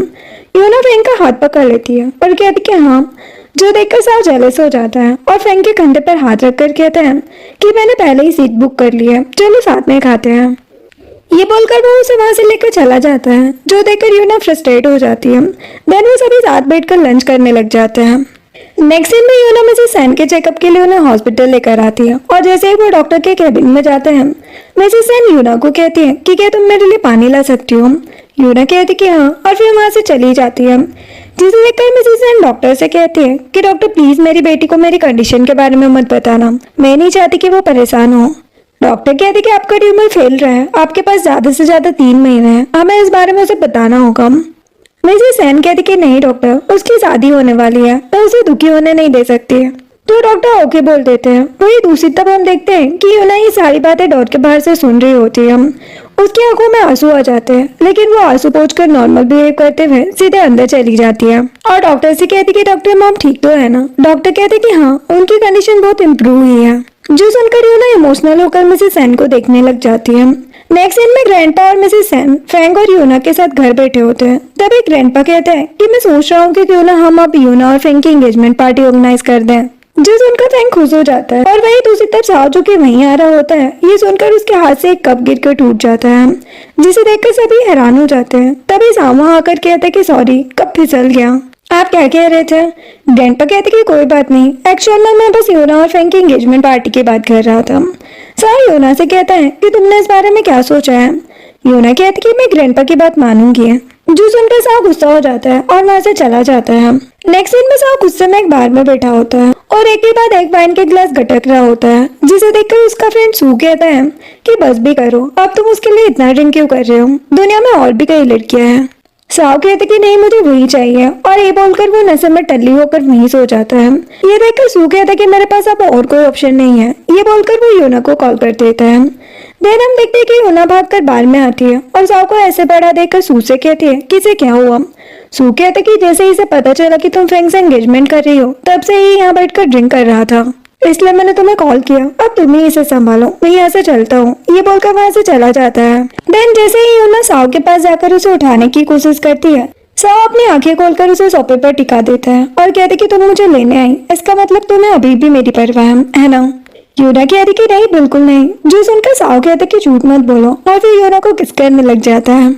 यूना फैंग का हाथ पकड़ लेती है और कहती कि हाँ, जो देखकर साउ जेलस हो जाता है और फैंग के कंधे पर हाथ रखकर कहता है कि मैंने पहले ही सीट बुक कर ली है, चलो साथ में खाते हैं। ये बोलकर वो उसे वहां से लेकर चला जाता है, जो देखकर यूना फ्रस्ट्रेट हो जाती है। देन वो सभी साथ बैठकर लंच करने लग जाते हैं। नेक्स्ट दिन में यूना मिसेस सैन के चेकअप के लिए उन्हें हॉस्पिटल लेकर आती है और जैसे ही वो डॉक्टर के केबिन में जाते हैं, मिसेस सैन यूना को कहती है कि क्या तुम मेरे लिए पानी ला सकती हो? यूना कहती कि हाँ और फिर वहां से चली जाती है। जिसे देखकर मिसेस सैन डॉक्टर से कहती है कि डॉक्टर प्लीज मेरी बेटी को मेरी कंडीशन के बारे में मत बताना, मैं नहीं चाहती कि वो परेशान हो। डॉक्टर कहते कि आपका ट्यूमर फैल रहा है, आपके पास ज्यादा से ज्यादा 3 महीने हैं, हमें इस बारे में उसे बताना होगा। मिसेस सैन कहती कि नहीं डॉक्टर, उसकी शादी होने वाली है, मैं उसे दुखी होने नहीं दे सकती। तो डॉक्टर ओके बोल देते हैं। वही दूसरी तरफ हम देखते हैं कि यूना ये सारी बातें डॉट के बाहर से सुन रही होती है। उसकी आंखों में आंसू आ जाते हैं, लेकिन वो आंसू पोंछकर नॉर्मल बिहेव करते हुए सीधे अंदर चली जाती है और डॉक्टर से कहती कि डॉक्टर मॉम ठीक तो है ना? डॉक्टर कहते कि हाँ, उनकी कंडीशन बहुत इम्प्रूव हुई है। जो सुनकर यूना इमोशनल होकर मिसेस सैन को देखने लग जाती है। नेक्स्ट सीन में ग्रैंडपा और मिसेस सैन फैंग और यूना के साथ घर बैठे होते हैं। तभी ग्रैंडपा कहते हैं कि मैं सोच रहा हूँ कि क्यों ना हम अब यूना और फैंग की एंगेजमेंट पार्टी ऑर्गेनाइज कर दें। जो सुनकर फैंग खुश हो जाता है और वही दूसरी तरफ साउ जो कि वहीं आ रहा होता है, ये सुनकर उसके हाथ से एक कप गिरकर टूट जाता है, जिसे देखकर सभी हैरान हो जाते हैं। तभी साउ वहां आकर कहता है कि सॉरी, कप फिसल गया। आप क्या कह रहे थे? ग्रैंडपा कहते कि कोई बात नहीं, एक्चुअल में मैं बस योना और फैंक की एंगेजमेंट पार्टी की बात कर रहा था। साव योना से कहता है कि तुमने इस बारे में क्या सोचा है? योना कहती कि मैं ग्रैंडपा की बात मानूंगी। जो सुनकर साव गुस्सा हो जाता है और वहां से चला जाता है। नेक्स्ट सीन में साव गुस्से में एक बार में बैठा होता है और एक के बाद एक वाइन के गिलास गटक रहा होता है, जिसे देखकर उसका फ्रेंड सू कहता है कि बस भी करो, अब तुम उसके लिए इतना ड्रिंक क्यों कर रहे हो? दुनिया में और भी कई लड़कियां हैं। साव कहते कि नहीं, मुझे वही चाहिए, और ये बोलकर वो नशे में टल्ली होकर वहीं सो जाता है। ये देखकर सू कहता कि मेरे पास अब और कोई ऑप्शन नहीं है। ये बोलकर वो योना को कॉल कर देता है। देन हम देखते हैं कि योना भागकर बार में आती है और साव को ऐसे बड़ा देखकर सू से कहती है कि इसे क्या हुआ? सू कहता कि जैसे ही इसे पता चला कि तुम फ्रेंक से एंगेजमेंट कर रही हो, तब से ही यहाँ बैठकर ड्रिंक कर रहा था, इसलिए मैंने तुम्हें कॉल किया। अब तुम ही इसे संभालो, मैं यहाँ से चलता हूँ। ये बोलकर वहां से चला जाता है। देन जैसे ही योना साव के पास जाकर उसे उठाने की कोशिश करती है, साव अपनी आंखें खोलकर उसे सोफे पर टिका देता है और कहते कि तुम मुझे लेने आई, इसका मतलब तुम्हें अभी भी मेरी परवाह है ना? योना कहती कि नहीं, बिल्कुल नहीं। जो सुनकर साव कहते कि झूठ मत बोलो, और फिर योना को किस करने लग जाता है।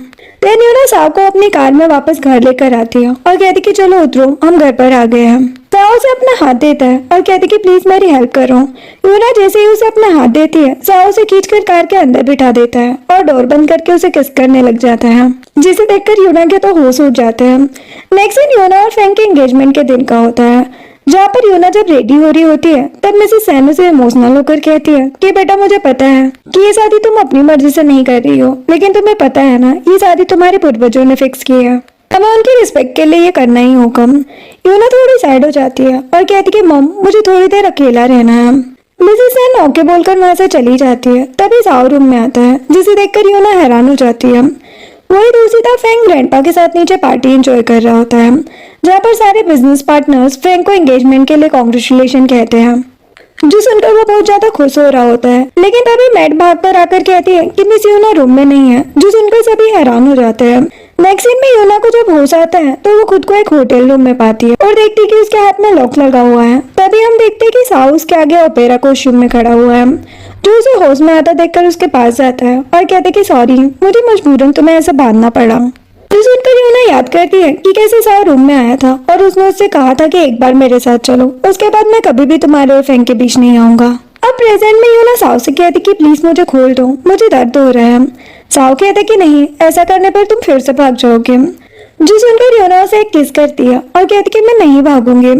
देन योना साव को अपनी कार में वापस घर लेकर आती है और कहती कि चलो उतरो, हम घर पर आ गए हैं। साव उसे अपना हाथ देता है और कहती कि प्लीज मेरी हेल्प करो। योना जैसे ही उसे अपना हाथ देती है, साव उसे खींचकर कार के अंदर बिठा देता है और डोर बंद करके उसे किस करने लग जाता है, जिसे देखकर योना के तो होश उड़ जाते हैं। नेक्स्ट दिन योना और फ्रैंक के एंगेजमेंट के दिन का होता है, जहाँ पर योना जब रेडी हो रही होती है, तब मिसेस सेन उसे इमोशनल होकर कहती है कि बेटा मुझे पता है कि ये शादी तुम अपनी मर्जी से नहीं कर रही हो, लेकिन तुम्हें पता है ना, ये शादी तुम्हारे पूर्वजों ने फिक्स की है, हमें उनकी रिस्पेक्ट के लिए ये करना ही होगा। योना थोड़ी साइड हो जाती है और कहती कि मम, मुझे थोड़ी देर अकेला रहना है। मिसेस सेन ओके बोलकर वहां से चली जाती है। तभी साव रूम में आता है, जिसे देखकर योना हैरान हो जाती है। वही दूसरी तरफ फ्रैंक ग्रैंडपा के साथ नीचे पार्टी एंजॉय कर रहा होता है, जहाँ पर सारे बिजनेस पार्टनर्स फ्रैंक को एंगेजमेंट के लिए कॉन्ग्रेचुलेशन कहते हैं, जो सुनकर वो बहुत ज्यादा खुश हो रहा होता है। लेकिन तभी मैट भाग कर आकर कहती है कि मिस योना रूम में नहीं है, जो सुनकर सभी हैरान हो जाते हैं। नेक्स्ट सीन में योना को जब होश आता है, तो वो खुद को एक होटल रूम में पाती है और देखती है कि उसके हाथ में लॉक लगा हुआ है। तभी हम देखते हैं कि साउ उसके आगे ओपेरा कॉस्ट्यूम में खड़ा हुआ है, जो उसे होश में आता देखकर उसके पास जाता है और कहते कि सॉरी, मुझे मजबूरन तुम्हें ऐसे बांधना पड़ा। तो सुनकर योना याद करती है कि कैसे साव रूम में आया था और उसने उससे कहा था कि एक बार मेरे साथ चलो, उसके बाद मैं कभी भी तुम्हारे और फ्रैंक के बीच नहीं आऊंगा। अब प्रेजेंट में योना साव से कहती कि प्लीज मुझे खोल दो, मुझे दर्द हो रहा है। साव कहते कि नहीं, ऐसा करने पर तुम फिर से भाग जाओगे। जो सुनकर योना उसे एक किस करती है और कहती कि मैं नहीं भागूंगी।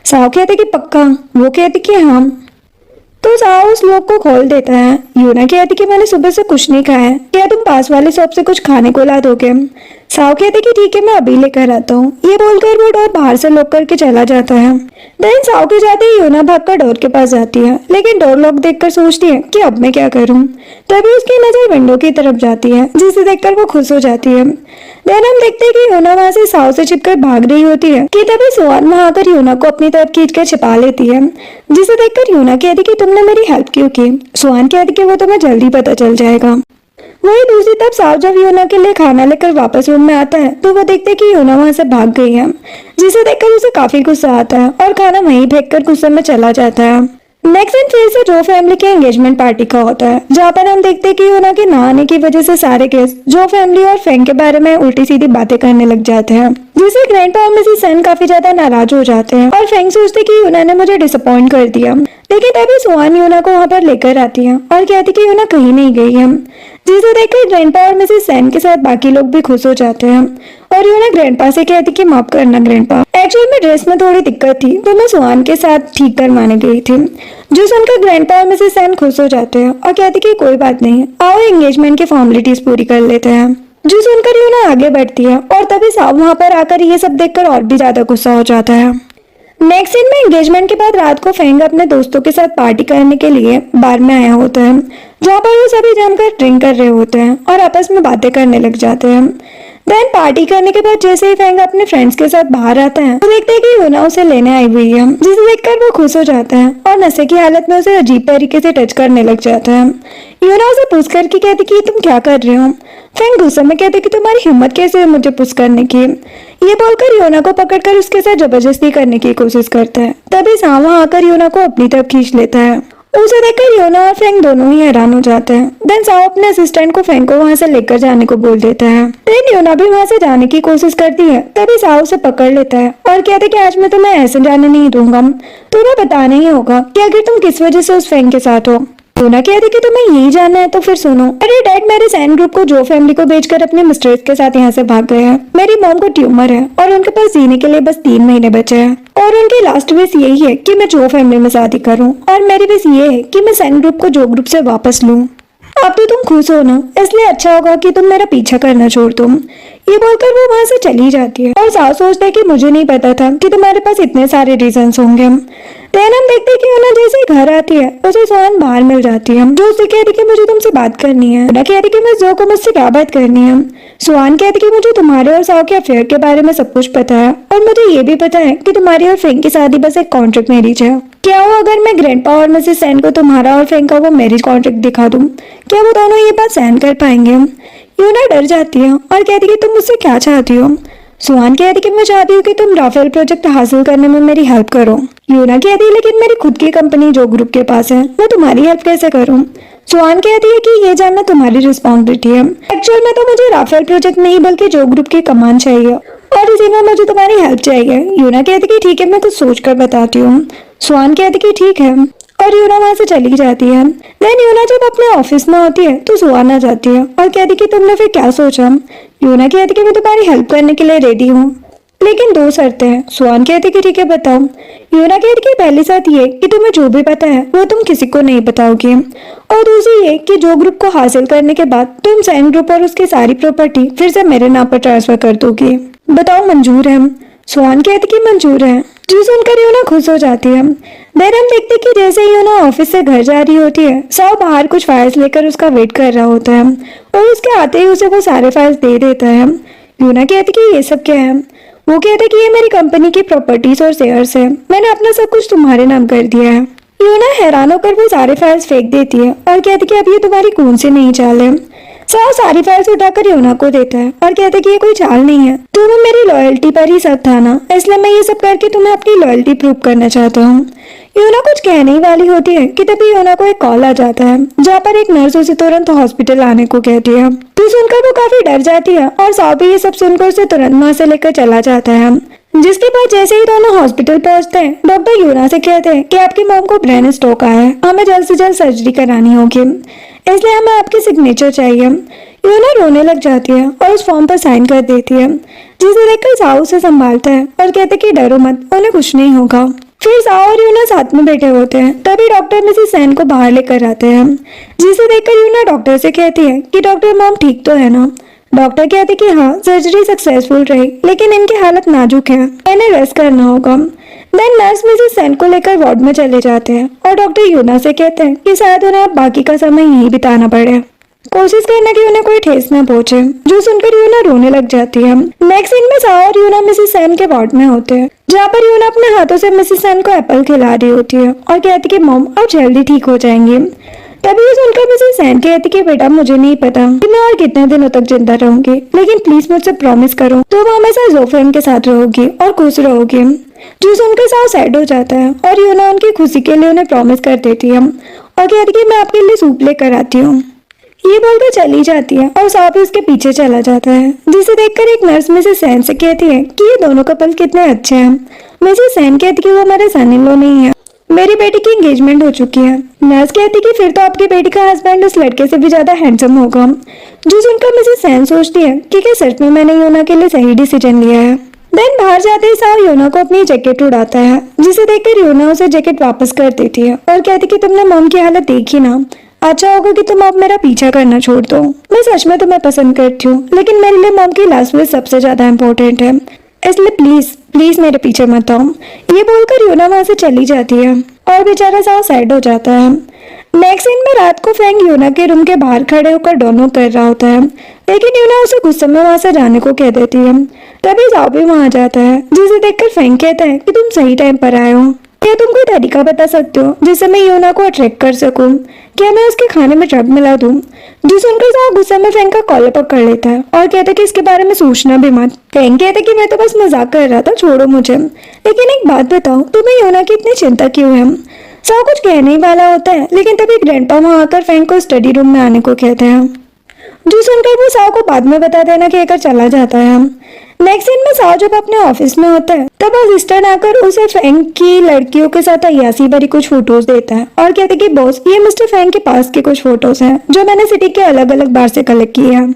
साव कहते कि पक्का? वो कहती कि हाँ। तो साव उस लोग को खोल देता है। योना कहती कि मैंने सुबह से कुछ नहीं खाया है, क्या तुम पास वाले शॉप से कुछ खाने को ला दोगे? साव कहते कि ठीक है, मैं अभी लेकर आता हूँ। ये बोलकर वो डोर बाहर से लॉक करके चला जाता है। देन साव के जाते ही योना भागकर डोर के पास जाती है, लेकिन डोर लॉक देखकर सोचती है कि अब मैं क्या करूँ। तभी उसकी नजर विंडो की तरफ जाती है, जिसे देखकर वो खुश हो जाती है। देन हम देखते हैं कि योना वहां से साव से छिपकर भाग रही होती है कि तभी सुहान वहां आकर योना को अपनी तरफ खींचकर छिपा लेती है, जिसे देखकर योना कहती कि तुमने मेरी हेल्प क्यों की? सुहान कहती कि वो तुम्हें जल्दी पता चल जाएगा। वही दूसरी तरफ साव जब योना के लिए खाना लेकर वापस रूम में आता है, तो वो देखते हैं कि योना वहां से भाग गई है, जिसे देखकर उसे काफी गुस्सा आता है और खाना वहीं फेंककर गुस्से में चला जाता है। नेक्स्ट दिन फिर से जो फैमिली के एंगेजमेंट पार्टी का होता है, जहाँ पर हम देखते हैं कि योना के ना आने की वजह से सारे गेस्ट जो फैमिली और फ्रैंक के बारे में उल्टी सीधी बातें करने लग जाते हैं, जिससे ग्रैंडपा और मिसेस सेन काफी ज्यादा नाराज हो जाते हैं और फ्रैंक सोचते कि योना ने मुझे डिसअपॉइंट कर दिया। लेकिन तभी सुहान योना को वहाँ पर लेकर आती है और कहती कि योना कहीं नहीं गई है, जिसे देखकर ग्रैंडपा और मिसेस सेन के साथ बाकी लोग भी खुश हो जाते हैं। और योना ग्रैंडपा से कहती कि माफ करना ग्रैंडपा, एक्चुअल में ड्रेस में थोड़ी दिक्कत थी, तो मैं सुहान के साथ ठीक करवाने गई थी। जो सुनकर ग्रैंडपा और मिसेस सेन खुश हो जाते हैं और कहती कि कोई बात नहीं, आओ एंगेजमेंट की फॉर्मेलिटीज पूरी कर लेते हैं। जो सुनकर योना आगे बढ़ती है और तभी साव वहाँ पर आकर ये सब देखकर और भी ज्यादा गुस्सा हो जाता है। नेक्स्ट सीन में एंगेजमेंट के बाद रात को फ्रैंक अपने दोस्तों के साथ पार्टी करने के लिए बार में आया होता है, जहाँ पर वो सभी जमकर ड्रिंक कर रहे होते हैं और आपस में बातें करने लग जाते हैं। देन पार्टी करने के बाद जैसे ही फ्रैंक अपने फ्रेंड्स के साथ बाहर आता है, तो देखते हैं कि योना उसे लेने आई हुई है, जिसे देखकर वो खुश हो जाता है और नशे की हालत में उसे अजीब तरीके से टच करने लग जाता है। योना उसे पुश करके कहती कि तुम क्या कर रहे हो? फ्रैंक गुस्से में कहते कि तुम्हारी हिम्मत कैसे है मुझे पुश करने की? ये बोलकर योना को पकड़कर उसके साथ जबरदस्ती करने की कोशिश करता है। तभी साव वहां आकर योना को अपनी तरफ खींच लेता है उसे देखकर योना और फेंग दोनों ही हैरान हो जाते हैं। देन साओ अपने असिस्टेंट को फेंग को वहां से लेकर जाने को बोल देता है। देन योना भी वहां से जाने की कोशिश करती है, तभी साओ उसे पकड़ लेता है और कहता है कि आज मैं तुम्हें ऐसे जाने नहीं दूंगा, तुम्हें बताना ही होगा कि आखिर तुम किस वजह से उस फेंग के साथ हो। योना कहती कि तुम्हें यही जानना है तो फिर सुनो। अरे डैड, मेरे सैन ग्रुप को जो फैमिली को बेचकर अपने मिस्ट्रेस के साथ यहाँ से भाग गए हैं। मेरी मॉम को ट्यूमर है और उनके पास जीने के लिए बस 3 महीने बचे हैं और उनकी लास्ट विश यही है कि मैं जो फैमिली में शादी करूं और मेरी विश ये है कि मैं सैन ग्रुप को जो ग्रुप से वापस लूं। अब तो तुम खुश हो ना, इसलिए अच्छा होगा कि तुम मेरा पीछा करना छोड़ दो। ये बोलकर वो वहां से चली जाती है और सास सोचता है कि मुझे नहीं पता था कि तुम्हारे पास इतने सारे रीजंस होंगे। देन हम देखते हैं कि योना जैसे ही घर आती है उसे सोहन बाहर मिल जाती है, जो उसे कहती कि मुझे तुमसे बात करनी है। योना कहती कि मैं जो को मुझसे क्या बात करनी है। सुहान कहती कि मुझे तुम्हारे और साओ के अफेयर के बारे में सब कुछ पता है और मुझे ये भी पता है कि तुम्हारी और फेंग की शादी बस एक कॉन्ट्रैक्ट मैरिज है। क्या हो अगर मैं ग्रैंडपा और मिसेस सैन को तुम्हारा और फेंग का वो मैरिज कॉन्ट्रैक्ट दिखा दूं? क्या वो दोनों ये बात सहन कर पाएंगे? योना डर जाती है और कहती कि तुम मुझसे क्या चाहती हो। सुहान कहती कि मैं चाहती हूँ कि तुम राफेल प्रोजेक्ट हासिल करने में मेरी हेल्प करो। योना कहती है लेकिन मेरी खुद की कंपनी जो ग्रुप के पास है, मैं तुम्हारी हेल्प कैसे करूँ? सुहान कहती है कि ये जानना तुम्हारी रिस्पॉन्सिबिलिटी है। एक्चुअल में तो मुझे राफेल प्रोजेक्ट नहीं बल्कि जो ग्रुप की कमान चाहिए और इसी में मुझे तुम्हारी हेल्प चाहिए। योना कहती कि ठीक है, मैं कुछ सोच कर बताती हूँ। सुहान कहती कि ठीक है और योना वहां से चली जाती है। देन योना जब अपने ऑफिस में होती है तो सुहान आ जाती है और कहती कि तुमने फिर क्या सोचा? योना कहती कि मैं तुम्हारी हेल्प करने के लिए रेडी हूँ, लेकिन 2 शर्तें हैं। सुहान कहती कि ठीक है बताओ। योना कहती कि पहली शर्त ये कि तुम्हें जो भी पता है वो तुम किसी को नहीं बताओगी और दूसरी ये कि जो ग्रुप को हासिल करने के बाद तुम सैन ग्रुप और उसकी सारी प्रॉपर्टी फिर से मेरे नाम पर ट्रांसफर कर दोगी। बताओ मंजूर है? सुहान कहती कि मंजूर है, जो सुनकर योना खुश हो जाती है। देन हम देखते कि जैसे ही योना ऑफिस से घर जा रही होती है, साओ बाहर कुछ फाइल्स लेकर उसका वेट कर रहा होता है और उसके आते ही उसे वो सारे फाइल्स दे देता है। योना कहती कि ये सब क्या है? वो कहता कि ये मेरी कंपनी की प्रॉपर्टीज और शेयर्स है, मैंने अपना सब कुछ तुम्हारे नाम कर दिया है। योना हैरान होकर वो सारे फाइल्स फेंक देती है और कहती कि अब ये तुम्हारी कौन सी नई चाल है। साओ सारी फाइल्स उठाकर योना को देता है और कहता है कि ये कोई चाल नहीं है, तुम्हें मेरी लॉयल्टी पर ही शक था ना, इसलिए मैं ये सब करके तुम्हें अपनी लॉयल्टी प्रूव करना चाहता हूँ। योना कुछ कहने ही वाली होती है कि तभी योना को एक कॉल आ जाता है, जहाँ पर एक नर्स उसे तुरंत हॉस्पिटल आने को कहती है। तो सुनकर वो काफी डर जाती है और साओ भी ये सब सुनकर उसे तुरंत वहां से लेकर चला जाता है। जिसके बाद जैसे ही दोनों हॉस्पिटल पहुंचते हैं, डॉक्टर योना से कहते हैं कि आपकी मॉम को ब्रेन स्ट्रोक आया है, हमें जल्द से जल्द सर्जरी करानी होगी, इसलिए हमें आपकी सिग्नेचर चाहिए। योना रोने लग जाती है और उस फॉर्म पर साइन कर देती है, जिसे देखकर साओ उसे संभालता है और कहते कि डरो मत, उन्हें कुछ नहीं होगा। फिर साओ और योना साथ में बैठे होते हैं, तभी डॉक्टर मिसेस सैन को बाहर लेकर आते हैं, जिसे देखकर योना डॉक्टर से कहती है कि डॉक्टर मॉम ठीक तो है ना? डॉक्टर कहते कि हाँ, सर्जरी सक्सेसफुल रही, लेकिन इनकी हालत नाजुक है, इन्हें रेस्ट करना होगा। देन नर्स मिसेस सैन को लेकर वार्ड में चले जाते हैं और डॉक्टर योना से कहते हैं कि शायद उन्हें अब बाकी का समय यहीं बिताना पड़े, कोशिश करना कि उन्हें कोई ठेस न पहुंचे। जो सुनकर योना रोने लग जाती है। नेक्स्ट सीन में साओ और योना मिसेस सैन के वार्ड में होते हैं, जहाँ पर योना अपने हाथों से मिसेस सैन को एप्पल खिला रही होती है और कहती कि मॉम आप जल्दी ठीक हो जाएंगी। तभी ये सुनकर मिसेस सैन कहती कि बेटा मुझे नहीं पता कि मैं और कितने दिनों तक जिंदा रहूंगी, लेकिन प्लीज मुझसे प्रॉमिस करो तुम हमेशा जोफेम के साथ रहोगी और खुश रहोगी। जो सुनकर साओ सैड हो जाता है और योना उनकी खुशी के लिए उन्हें प्रॉमिस कर देती है और कहती कि मैं आपके लिए सूप लेकर आती हूँ। ये बोलकर चली जाती है और साओ भी उसके पीछे चला जाता है, जिसे देखकर एक नर्स मिसेस सैन से कहती है कि ये दोनों कपल कितने अच्छे हैं। मिसेस सैन कहती कि वो मेरे सन इन लॉ नहीं है, मेरी बेटी की एंगेजमेंट हो चुकी है। नर्स कहती कि फिर तो आपकी बेटी का हस्बैंड उस लड़के से भी ज्यादा हैंडसम होगा। जो सुनकर मिसेस सैन सोचती है कि क्या सच में मैंने योना के लिए सही डिसीजन लिया है। देन बाहर जाते ही साओ योना को अपनी जैकेट उड़ाता है, जिसे देखकर योना उसे जैकेट वापस कर देती है और कहती कि तुमने मॉम की हालत देखी ना, अच्छा होगा कि तुम अब मेरा पीछा करना छोड़ दो। मैं सच में तुम्हें पसंद करती हूँ, लेकिन मेरे लिए मॉम की लास्ट विश सबसे ज्यादा इम्पोर्टेंट है, इसलिए प्लीज प्लीज मेरे पीछे मत आओ। ये बोलकर योना वहां से चली जाती है और बेचारा साओ सैड हो जाता है। नेक्स्ट सीन में रात को फेंग योना के रूम के बाहर खड़े होकर डोनो कर रहा होता है, लेकिन योना उसे गुस्से में वहां से जाने को कह देती है। तभी साओ भी वहां जाता है, जिसे देखकर फेंग कहता है कि तुम सही टाइम पर आए हो। क्या तुम कोई तरीका बता सकते हो जिससे मैं योना को अट्रैक्ट कर सकूं? क्या मैं उसके खाने में ड्रग मिला दूं? जो सुनकर साओ गुस्से में फेंग का कॉलर पकड़ लेता है और कहता है कि इसके बारे में सोचना भी मत। फेंग कहता है कि मैं तो बस मजाक कर रहा था, छोड़ो मुझे। लेकिन एक बात बताओ, तुम्हें योना की इतनी चिंता क्यों है? साव कुछ कहने ही वाला होता है, लेकिन तभी ग्रैंडपा वहां आकर फ्रैंक को स्टडी रूम में आने को कहते हैं, जो सुनकर वो साव को बाद में बता देना कहकर चला जाता है। नेक्स्ट सीन में साव जब अपने ऑफिस में होता है तब असिस्टेंट आकर उसे फ्रैंक की लड़कियों के साथ अय्यासी भरी कुछ फोटोज देता है और कहते कि बॉस, ये मिस्टर फ्रैंक के पास के कुछ फोटोज हैं जो मैंने सिटी के अलग अलग बार से कलेक्ट किए हैं।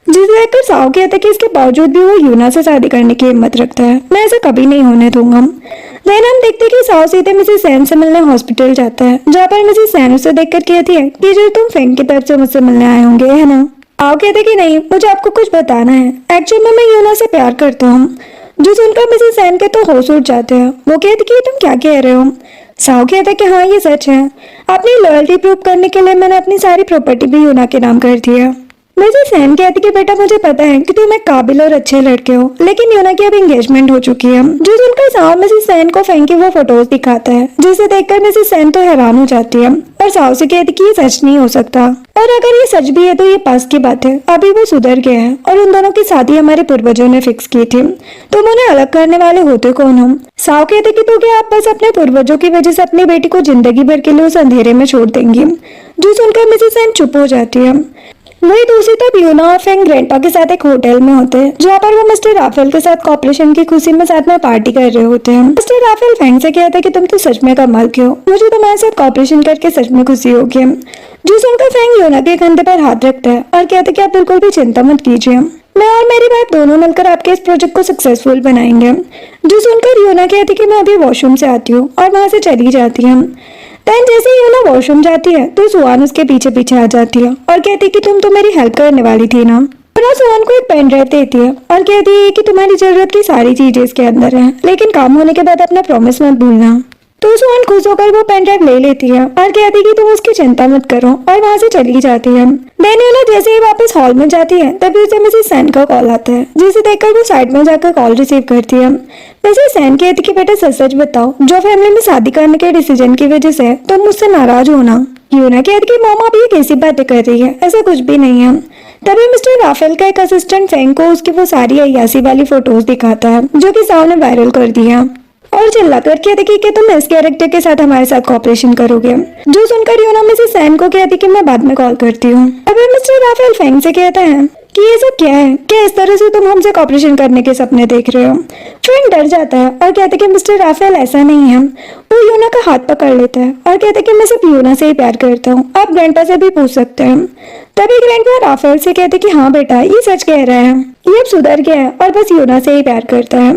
जिसे देखकर साव कहता है कि इसके बावजूद भी वो यूना से शादी करने की हिम्मत रखता है, मैं ऐसा कभी नहीं होने दूंगा। देन हम देखते हैं कि साव सीधे मिसेस सैन से मिलने हॉस्पिटल जाता है, जहाँ पर मिसेस सैन उसे देखकर कहती है कि जो तुम फ्रैंक की तरफ से मुझसे मिलने आए होंगे, है ना? साव कहते कि नहीं, मुझे आपको कुछ बताना है। एक्चुअली मैं यूना से प्यार करता हूँ। जो सुनकर मिसेस सैन के तो होश उड़ जाते हैं। वो कहते कि तुम क्या कह रहे हो? साव कहता कि हाँ, ये सच है। अपनी लॉयल्टी प्रूव करने के लिए मैंने अपनी सारी प्रॉपर्टी भी यूना के नाम कर दी है। मिसेस सैन कहती कि बेटा, मुझे पता है कि तुम एक काबिल और अच्छे लड़के हो, लेकिन यूना की अब एंगेजमेंट हो चुकी है। जो सुनकर साव मिसेस सैन को फ्रैंक की वो फोटोज दिखाता है, जिसे देखकर मिसेस सैन तो हैरान हो जाती है और साव से कहती कि ये सच नहीं हो सकता, और अगर ये सच भी है तो ये पास की बात है। अभी वो सुधर गया है और उन दोनों की शादी हमारे पूर्वजों ने फिक्स की थी। तुम उन्हें अलग करने वाले होते कौन हो? साव कहते कि तो क्या आप बस अपने पूर्वजों की वजह से अपनी बेटी को जिंदगी भर के लिए उस अंधेरे में छोड़ देंगी? जो सुनकर मिसेस सैन चुप हो जाती है। वही दूसरी तरफ यूना और फ्रैंक ग्रैंडपा के साथ एक होटल में होते हैं, जहाँ पर वो मिस्टर राफेल के साथ कॉपरेशन की खुशी में साथ में पार्टी कर रहे होते हैं। मिस्टर राफेल फ्रैंक से कहता है कि तुम तो सच में कमाल के हो, मुझे तुम्हारे साथ कॉपरेशन करके सच में खुशी होगी। जो सुनकर फ्रैंक यूना के कंधे पर हाथ रखता है और कहता है कि आप बिल्कुल भी चिंता मत कीजिए, मैं और मेरी वाइफ दोनों मिलकर आपके इस प्रोजेक्ट को सक्सेसफुल बनाएंगे। जो सुनकर यूना कहती कि मैं अभी वॉशरूम से आती हूँ, और वहां से चली जाती है। देन जैसे ही यूना वॉशरूम जाती है तो सुहान उसके पीछे पीछे आ जाती है और कहती कि तुम तो मेरी हेल्प करने वाली थी ना। फिर सुहान को एक पेन ड्राइव देती है और कहती है कि तुम्हारी जरूरत की सारी चीजें इसके अंदर हैं, लेकिन काम होने के बाद अपना प्रॉमिस मत भूलना। तो सुहान खुश होकर वो पेन ड्राइव ले लेती है और कहती है कि तुम उसकी चिंता मत करो, और वहां से चली जाती है। देन यूना जैसे ही वापस हॉल में जाती है तभी उसे मिसेस सैन का कॉल आता है, जिसे देखकर वो साइड में जाकर कॉल रिसीव करती है। मिसेस सैन कहती कि बेटा, सच सच बताओ, जो फैमिली में शादी करने के डिसीजन की वजह से तुम मुझसे नाराज हो ना? यूना कहती कि मॉम, आप ये कैसी बातें कर रही है, ऐसा कुछ भी नहीं है। तभी मिस्टर राफेल का एक असिस्टेंट फ्रैंक को उसकी वो सारी अय्यासी वाली फोटोज दिखाता है जो कि साव ने वायरल कर दी है, और चिल्लाकर कहते कि तुम इस कैरेक्टर के साथ हमारे साथ कॉपरेशन करोगे। जो सुनकर यूना मिसेस सैन को कहती कि मैं बाद में कॉल करती हूँ। अभी मिस्टर राफेल फ्रैंक से कहता है कि ये सब क्या है, क्या इस तरह से तुम हमसे कॉपरेशन करने के सपने देख रहे हो? फ्रैंक डर जाता है और कहते कि मिस्टर राफेल ऐसा नहीं है। वो यूना का हाथ पकड़ लेता है और कहते कि मैं सिर्फ यूना से ही प्यार करता हूँ, आप ग्रैंडपा से भी पूछ सकते हैं। तभी ग्रैंडपा राफेल से कहते कि हाँ बेटा, ये सच कह रहा है, ये अब सुधर गया है और बस यूना से ही प्यार करता है।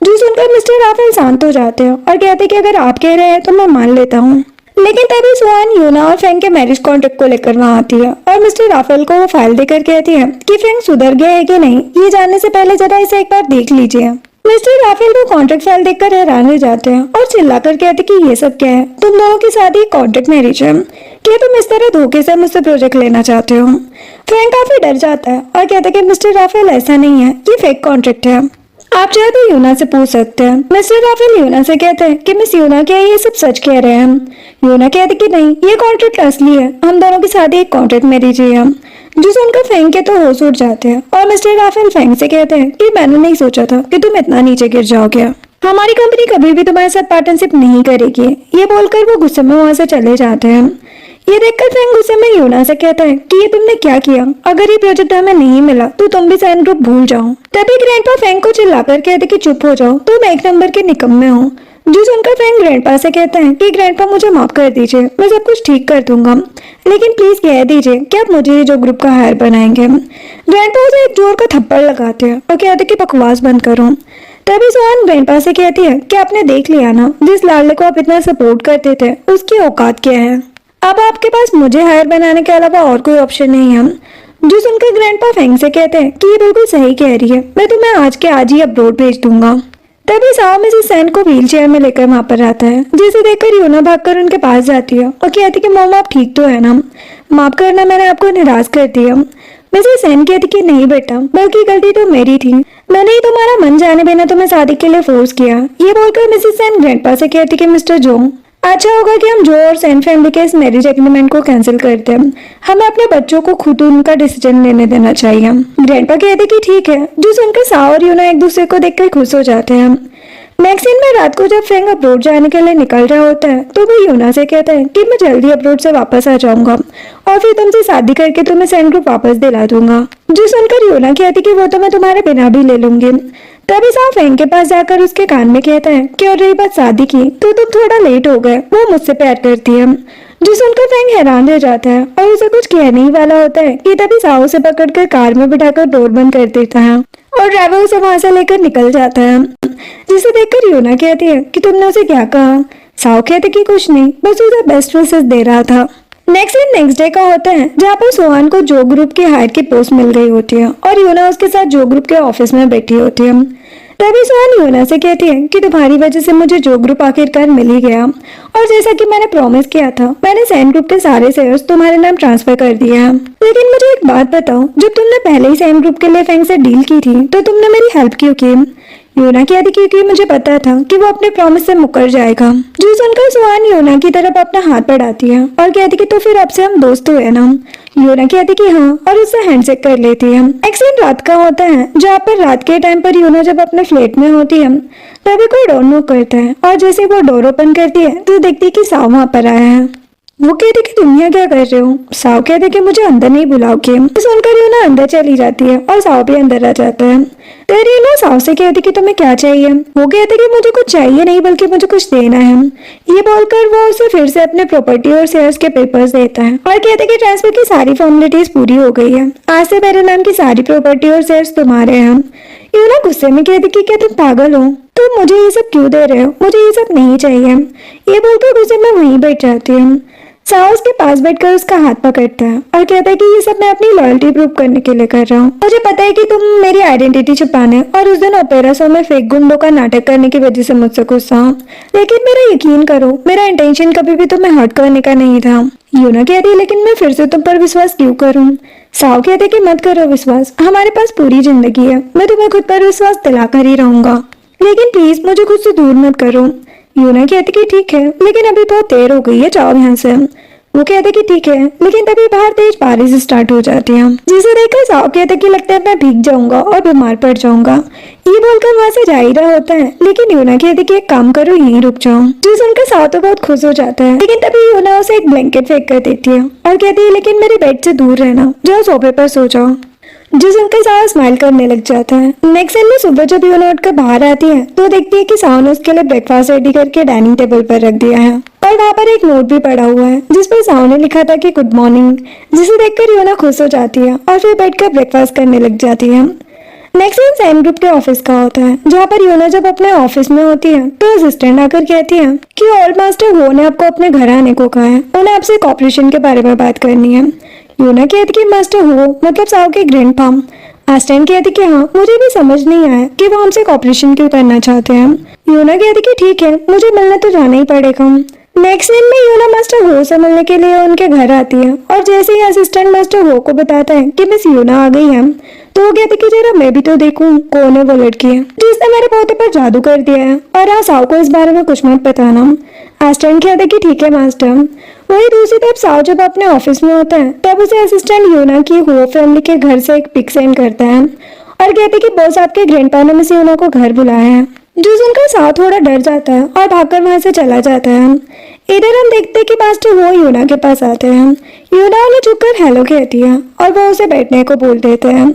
जो सुनकर मिस्टर राफेल शांत हो जाते हैं और कहते कि अगर आप कह रहे हैं तो मैं मान लेता हूँ। लेकिन तभी सुहान यूना और फ्रैंक के मैरिज कॉन्ट्रैक्ट को लेकर वहां आती है और मिस्टर राफेल को वो फाइल देकर कहती है कि फ्रैंक सुधर गया है कि नहीं, ये जानने से पहले जरा इसे एक बार देख लीजिए। मिस्टर राफेल वो कॉन्ट्रैक्ट फाइल देखकर हैरान हो जाते हैं और चिल्लाकर कहते कि ये सब क्या है, तुम दोनों की शादी कॉन्ट्रैक्ट मैरिज है, क्या तुम इस तरह धोखे से मुझसे प्रोजेक्ट लेना चाहते हो? फ्रैंक काफी डर जाता है और कहता है कि मिस्टर राफेल ऐसा नहीं है, ये फेक कॉन्ट्रैक्ट है, आप चाहे तो यूना से पूछ सकते हैं। मिस्टर राफेल यूना से कहते हैं कि मिस यूना, क्या ये सब सच कह रहे हैं? यूना कहती कि नहीं, ये कॉन्ट्रैक्ट असली है, हम दोनों की शादी एक कॉन्ट्रैक्ट मैरिज है। जो सुनकर फ्रैंक के तो होश उड़ जाते हैं और मिस्टर राफेल फ्रैंक से कहते हैं कि मैंने नहीं सोचा था कि तुम इतना नीचे गिर जाओगे, हमारी कंपनी कभी भी तुम्हारे साथ पार्टनरशिप नहीं करेगी। ये बोलकर वो गुस्से में वहां से चले जाते हैं। ये देखकर फ्रैंक गुस्से में यूना से कहता है कि ये तुमने क्या किया, अगर ये प्रोजेक्ट हमें नहीं मिला तो तुम भी सैन ग्रुप भूल जाओ। तभी ग्रैंडपा फ्रैंक को चिल्लाकर कहते कि चुप हो जाओ, तुम एक नंबर के निकम्मे हो। जो सुनकर फ्रैंक ग्रैंडपा से कहता है कि ग्रैंडपा, मुझे माफ कर दीजिए, मैं सब कुछ ठीक कर दूंगा, लेकिन प्लीज कह दीजिए कि आप मुझे जो ग्रुप का हायर बनाएंगे। ग्रैंडपा उसे एक जोर का थप्पड़ लगाते हैं और कहते कि बकवास बंद करो। तभी सुहान ग्रैंडपा से कहती है कि आपने देख लिया ना, जिस लाडले को आप इतना सपोर्ट करते थे उसकी औकात क्या है, अब आपके पास मुझे हायर बनाने के अलावा और कोई ऑप्शन नहीं है। जो सुनकर ग्रैंडपा फ्रैंक से कहते हैं कि ये बिल्कुल सही कह रही है, मैं तुम्हें आज के आज ही अब्रोड भेज दूंगा। तभी साव मिसेस सैन को व्हील चेयर में लेकर वहां पर आता है, जिसे देखकर यूना भागकर उनके पास जाती है और कहती कि मॉम, आप ठीक तो है ना, माफ करना, मैंने आपको निराश कर दिया। मिसेस सैन कहती कि नहीं बेटा, बल्कि गलती तो मेरी थी, मैंने ही तुम्हारा मन जाने बिना तुम्हें शादी के लिए फोर्स किया। ये बोलकर मिसेस सैन ग्रैंडपा से कहती कि मिस्टर जो, अच्छा होगा कि हम जो और सैन फैमिली के इस मैरिज एग्रीमेंट को कैंसिल करते हैं, हमें अपने बच्चों को खुद उनका डिसीजन लेने देना चाहिए। ग्रैंडपा कहते कि ठीक है। जो सुनकर साव और यूना एक दूसरे को देखकर खुश हो जाते हैं। नेक्स्ट सीन में रात को जब फेंग अब्रोड जाने के लिए निकल रहा होता है तो वो यूना से कहता है कि मैं जल्दी अब्रोड से वापस आ जाऊंगा और फिर तुमसे शादी करके तुम्हें सैन ग्रुप वापस दिला दूंगा। जो सुनकर यूना कहती कि वो तो मैं तुम्हारे बिना भी ले लूंगी। तभी साव फेंग के पास जाकर उसके कान में कहता है कि और रही बात शादी की तो तुम थोड़ा लेट हो गए, वो मुझसे प्यार करती है। जो सुनकर फेंग हैरान रह जाता है और उसे कुछ कहने ही वाला होता है कि तभी साव उसे पकड़कर कार में बिठाकर डोर बंद कर देता है और ड्राइवर उसे वहां से लेकर निकल जाता है। जिसे देखकर यूना कहती है कि तुमने उसे क्या कहा। साव कहते कि कुछ नहीं, बस उसे बेस्ट विशेस दे रहा था। नेक्स्ट डे का होता है जहाँ पर सोहान को जो ग्रुप की हायर की पोस्ट मिल गई होती है और यूना उसके साथ जो ग्रुप के ऑफिस में बैठी होती है। तभी सोहान यूना से कहती है कि तुम्हारी वजह से मुझे जो ग्रुप आखिरकार मिल ही गया और जैसा कि मैंने प्रॉमिस किया था मैंने सैन ग्रुप के सारे शेयर्स तुम्हारे नाम ट्रांसफर कर दिए हैं। लेकिन मुझे एक बात बताओ, जब तुमने पहले ही सैन ग्रुप के लिए फेंग से डील की थी तो तुमने मेरी हेल्प क्यों की। यूना कहती क्योंकि मुझे पता था कि वो अपने प्रॉमिस से मुकर जाएगा। जो सुनकर सोहान यूना की तरफ अपना हाथ बढ़ाती है और कहती कि तो फिर अब से हम दोस्त हुए ना। यूना कहती कि हाँ और उससे हैंडशेक कर लेती है। नेक्स्ट सीन रात का होता है जहाँ पर रात के टाइम पर यूना जब अपने फ्लैट में होती है तभी कोई डोर नॉक करता है और जैसे वो डोर ओपन करती है तो देखती है कि साव वहां पर आया है। वो कहते कि तुम यहाँ क्या कर रहे हो। साव कहते कि मुझे अंदर नहीं बुलाओगे। सुनकर यूना अंदर चली जाती है और साव भी अंदर आ जाता है। फिर यूना साव से कहती कि तुम्हें क्या चाहिए। वो कहते कि मुझे कुछ चाहिए नहीं बल्कि मुझे कुछ देना है। ये बोलकर वो उसे फिर से अपने प्रॉपर्टी और शेयर्स के पेपर्स देता है और कहते कि ट्रांसफर की सारी फॉर्मेलिटीज पूरी हो गई है, आज से मेरे नाम की सारी प्रॉपर्टी और शेयर्स तुम्हारे हैं। यूना गुस्से में कहती कि क्या तुम पागल हो, तुम मुझे ये सब क्यों दे रहे हो, मुझे ये सब नहीं चाहिए। ये बोलकर गुस्से में वहीं बैठ जाती है। साव उसके पास बैठकर उसका हाथ पकड़ता है और कहता है कि ये सब मैं अपनी लॉयल्टी प्रूव करने के लिए कर रहा हूँ। मुझे पता है कि तुम मेरी आइडेंटिटी छुपाने और उस दिन ओपेरा शो में फेक गुंडों का नाटक करने की वजह से मुझसे गुस्सा हो, लेकिन मेरा यकीन करो मेरा इंटेंशन कभी भी तुम्हें हर्ट करने का नहीं था। यूना कहती है लेकिन मैं फिर से तुम पर विश्वास क्यों करूँ। साव कहते कि मत करो विश्वास, हमारे पास पूरी जिंदगी है, मैं तुम्हें खुद पर विश्वास दिलाकर ही रहूंगा, लेकिन प्लीज मुझे खुद से दूर मत करो। यूना कहती कि ठीक है लेकिन अभी बहुत देर हो गई है, जाओ यहाँ से। वो कहते कि ठीक है, लेकिन तभी बाहर तेज बारिश स्टार्ट हो जाती है जिसे देखकर साव कहते कि लगता है मैं भीग जाऊंगा और बीमार पड़ जाऊंगा। ये बोलकर वहां से जा ही रहा होता है लेकिन यूना कहती कि एक काम करो यहीं रुक जाओ। जो सुनकर साव तो बहुत खुश हो जाता है लेकिन तभी यूना उसे एक ब्लैंकेट फेंक कर देती है और कहती है लेकिन मेरे बेड से दूर रहना, जाओ सोफे पर सो जाओ। जो सुनकर साव स्माइल करने लग जाता है। नेक्स्ट दिन में सुबह जब यूना उठकर बाहर आती है तो देखती है कि साव ने उसके लिए ब्रेकफास्ट रेडी करके डाइनिंग टेबल पर रख दिया है और वहाँ पर एक नोट भी पड़ा हुआ है जिस पर साव ने लिखा था कि गुड मॉर्निंग, जिसे देखकर यूना खुश हो जाती है और फिर बैठकर ब्रेकफास्ट करने लग जाती है। नेक्स्ट दिन सैन ग्रुप के ऑफिस का होता है जहाँ पर यूना जब अपने ऑफिस में होती है तो असिस्टेंट आकर कहती है कि ओल्ड मास्टर हो ने आपको अपने घर आने को कहा है, उन्हें आपसे कॉपरेशन के बारे में बात करनी है। यूना कहती कि मास्टर हो मतलब साव के ग्रैंडपा। असिस्टेंट कहती कि हाँ मुझे भी समझ नहीं आया कि वो हमसे कॉपरेशन क्यों करना चाहते हैं। यूना कहती कि ठीक है मुझे मिलने तो जाना ही पड़ेगा। नेक्स्ट दिन में यूना मास्टर हो से मिलने के लिए उनके घर आती है और जैसे ही असिस्टेंट मास्टर हो को बताता है कि मिस यूना आ गई है तो वो कहती कि जरा मैं भी तो देखूं कौन है वो लड़की है जिसने मेरे पोते पर जादू कर दिया है और हाँ साव को इस बारे में कुछ मत बताना। असिस्टेंट कहते कि ठीक है मास्टर। वही दूसरी तरफ साव जब अपने ऑफिस में होता है तब उसे असिस्टेंट यूना की हो फैमिली के घर से एक पिक सेंड करता है और कहते कि बॉस आपके ग्रैंडपा ने मिस यूना को घर बुलाया है। जो सुनकर साव थोड़ा डर जाता है और भागकर वहां से चला जाता है। इधर हम देखते हैं कि मास्टर वो यूना के पास आते हैं। यूना उन्हें झुककर हेलो कहती है और वो उसे बैठने को बोल देते हैं।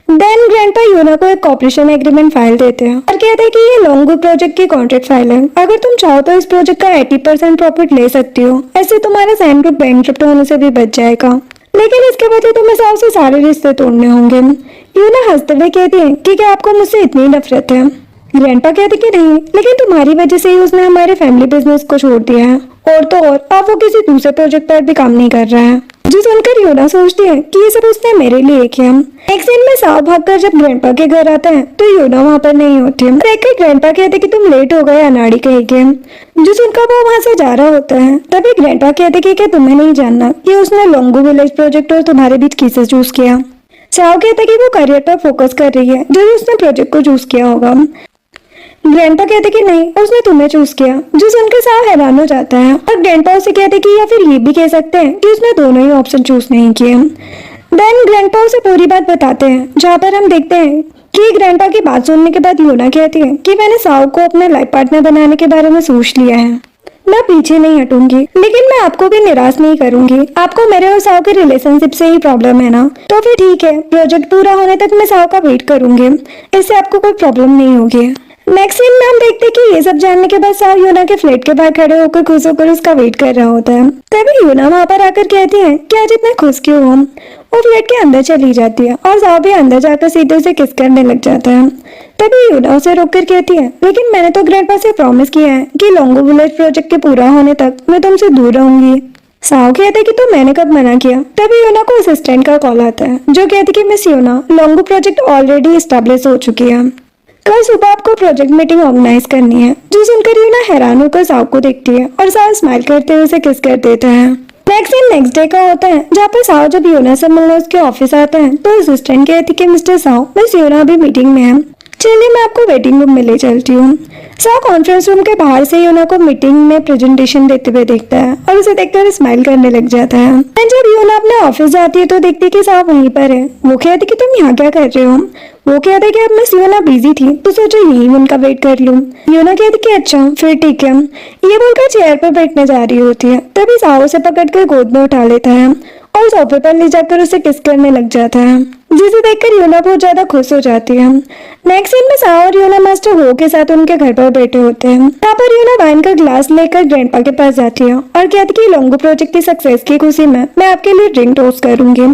देन ग्रैंडपा यूना को एक कॉपरेशन एग्रीमेंट फाइल देते हैं और कहते हैं कि ये लॉन्गो प्रोजेक्ट की कॉन्ट्रैक्ट फाइल है, अगर तुम चाहो तो इस प्रोजेक्ट का 80% प्रॉफिट ले सकती हो, ऐसे तुम्हारा सैन ग्रुप बैंकरप्ट होने से भी बच जाएगा, लेकिन इसके बदले तुम्हें साव से सारे रिश्ते तोड़ने होंगे। यूना हंसते हुए कहती है कि क्या आपको मुझसे इतनी नफरत है। ग्रैंडपा कहते कि नहीं, लेकिन तुम्हारी वजह से ही उसने हमारे फैमिली बिजनेस को छोड़ दिया है और तो और अब वो किसी दूसरे प्रोजेक्ट पर भी काम नहीं कर रहा है। जो सुनकर यूना सोचती है कि ये सब उसने मेरे लिए किया। एक दिन में साव भागकर जब ग्रैंडपा के घर आता है तो यूना वहाँ पर नहीं होती। देखकर ग्रैंडपा कहते कि तुम लेट हो गए अनाड़ी कहेंगे। जो सुनकर वो वहाँ से जा रहा होता है तभी ग्रैंडपा कहते कि क्या तुम्हें नहीं जानना कि उसने लोंगो विलेज प्रोजेक्ट और तुम्हारे बीच किसे चूज किया। साव कहते कि वो करियर पर फोकस कर रही है जो उसने प्रोजेक्ट को चूज किया होगा। ग्रैंडपा कहते कि नहीं उसने तुम्हें चूज किया। जो सुनकर साव हैरान हो जाता है और ग्रैंडपा उसे कहते कि या फिर ये भी कह सकते हैं कि उसने दोनों ही ऑप्शन चूज नहीं किए। देन ग्रैंडपा उसे पूरी बात बताते हैं जहाँ पर हम देखते हैं कि ग्रैंडपा की बात सुनने के बाद यूना कहती है कि मैंने साओ को अपना लाइफ पार्टनर बनाने के बारे में सोच लिया है। मैं पीछे नहीं हटूंगी, लेकिन मैं आपको भी निराश नहीं करूंगी। आपको मेरे और साओ के रिलेशनशिप से ही प्रॉब्लम है ना, तो फिर ठीक है, प्रोजेक्ट पूरा होने तक मैं साओ का वेट करूंगी, इससे आपको कोई प्रॉब्लम नहीं होगी। नेक्स्ट सीन में हम देखते हैं कि ये सब जानने के बाद साओ यूना के फ्लैट के बाहर खड़े होकर खुश होकर उसका वेट कर रहा होता है। तभी यूना वहां पर आकर कहती है कि आज इतना खुश क्यों हो। वो फ्लैट के अंदर चली जाती है और साओ भी अंदर जाकर सीधे उसे किस करने लग जाता है। तभी यूना उसे रोककर कहती है, लेकिन मैंने तो ग्रैंडपा से प्रॉमिस किया है कि लॉन्गो विलेज प्रोजेक्ट के पूरा होने तक मैं तुमसे दूर रहूंगी। साओ कहता है कि तो मैंने कब मना किया। तभी यूना को असिस्टेंट का कॉल आता है जो कहती है कि मिस यूना, लॉन्गो प्रोजेक्ट ऑलरेडी एस्टेब्लिश हो चुकी है, कल सुबह आपको प्रोजेक्ट मीटिंग ऑर्गेनाइज करनी है। जो सुनकर यूना हैरान होकर साओ को देखती है और साओ स्माइल करते हुए उसे किस कर देता है। नेक्स्ट डे का होता है जहाँ पर साओ जब यूना से मिलने उसके ऑफिस आता है तो असिस्टेंट कहती है कि मिस्टर साओ, मिस यूना अभी मीटिंग में है, चलिए मैं आपको वेटिंग रूम में ले चलती हूँ। साओ कॉन्फ्रेंस रूम के बाहर से यूना को मीटिंग में प्रेजेंटेशन देते हुए देखता है और उसे देखकर स्माइल करने लग जाता है। जब यूना अपने ऑफिस जाती है तो देखती है कि साओ वहीं पर है। वो कहती कि तुम यहाँ क्या कर रहे हो। वो कहते कि अब मिस यूना बिजी थी तो सोचा यही उनका वेट कर लूं। यूना कहती कि अच्छा फिर ठीक है। ये बोलकर चेयर पर बैठने जा रही होती है। तभी साओ उसे पकड़कर गोद में उठा लेता है और सोफे पर ले जाकर उसे किस करने लग जाता है, जिसे देखकर यूना बहुत ज्यादा खुश हो जाती है। नेक्स्ट सीन में साओ और यूना मास्टर हो के साथ उनके घर पर बैठे होते हैं। यहाँ पर यूना वाइन का ग्लास लेकर ग्रैंडपा के पास जाती है और कहती कि लॉन्गो प्रोजेक्ट की सक्सेस की खुशी में मैं आपके लिए ड्रिंक टोस्ट करूंगी।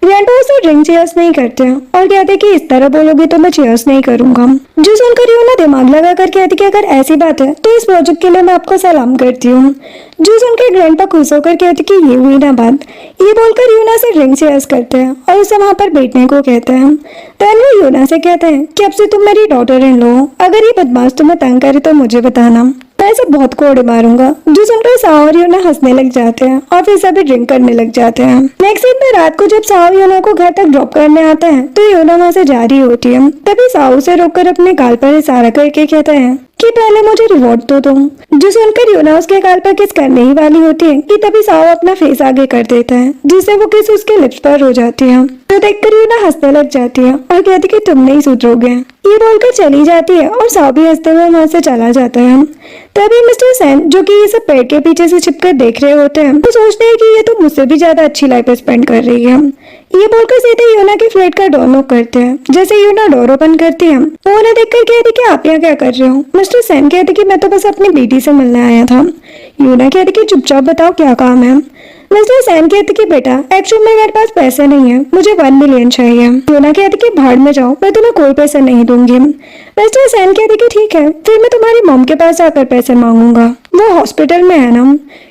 ग्रैंडपा उसे ड्रिंक चीयर्स नहीं करते और कहते कि इस तरह बोलोगे तो मैं चीयर्स नहीं करूंगा। जो सुनकर यूना दिमाग लगा कर कहती कि अगर ऐसी बात है तो इस प्रोजेक्ट के लिए मैं आपको सलाम करती हूँ। जो सुनकर ग्रैंडपा खुश होकर कहते कि ये हुई ना बात। ये बोलकर यूना से ड्रिंक चीयर्स करते हैं और उसे वहाँ पर बैठने को कहते हैं। देन वो यूना से कहते हैं कि अब से तुम मेरी डॉटर इन लो, अगर ये बदमाश तुम्हें तंग करे तो मुझे बताना, मैं इसे बहुत कोड़े मारूंगा। जो सुनकर साओ और यूना हंसने लग जाते हैं और फिर सभी ड्रिंक करने लग जाते हैं। नेक्स्ट सीन में रात को जब साओ यूना को घर तक ड्रॉप करने आता है तो यूना वहाँ से जा रही होती है। तभी साओ उसे रोककर अपने गाल पर इशारा करके कहता है कि पहले मुझे रिवॉर्ड तो दो। जो सुनकर यूना उसके गाल पर किस करने ही वाली होती है कि तभी साओ अपना फेस आगे कर देता है जिससे वो किस उसके लिप्स पर हो जाती है। तो देखकर यूना हंसने लग जाती है और कहती कि तुम नहीं सुधरोगे। ये बोलकर चली जाती है और साओ भी हंसते हुए वहाँ से चला जाता है। तभी मिस्टर सैन जो कि ये सब पेड़ के पीछे से छिपकर देख रहे होते हैं तो सोचते हैं कि ये तो मुझसे भी ज्यादा अच्छी लाइफ स्पेंड कर रही है। ये बोलकर सीधे यूना के फ्लैट का डोर नॉक करते हैं। जैसे यूना डोर ओपन करती है वो उन्हें देखकर कहती कि आप यहाँ क्या कर रहे हो। मिस्टर सैन कहते कि मैं तो बस अपनी बेटी से मिलने आया था। यूना कहती कि चुपचाप बताओ क्या काम है। मिस्टर सैन कहते कि बेटा एक्चुअली मेरे पास पैसे नहीं है, मुझे 1 मिलियन चाहिए। यूना कहती कि भाड़ में जाओ, मैं तुम्हें कोई पैसे नहीं दूंगी। मिस्टर सैन कहते कि ठीक है, फिर मैं तुम्हारी मॉम के पास जाकर पैसे मांगूंगा, वो हॉस्पिटल में है ना।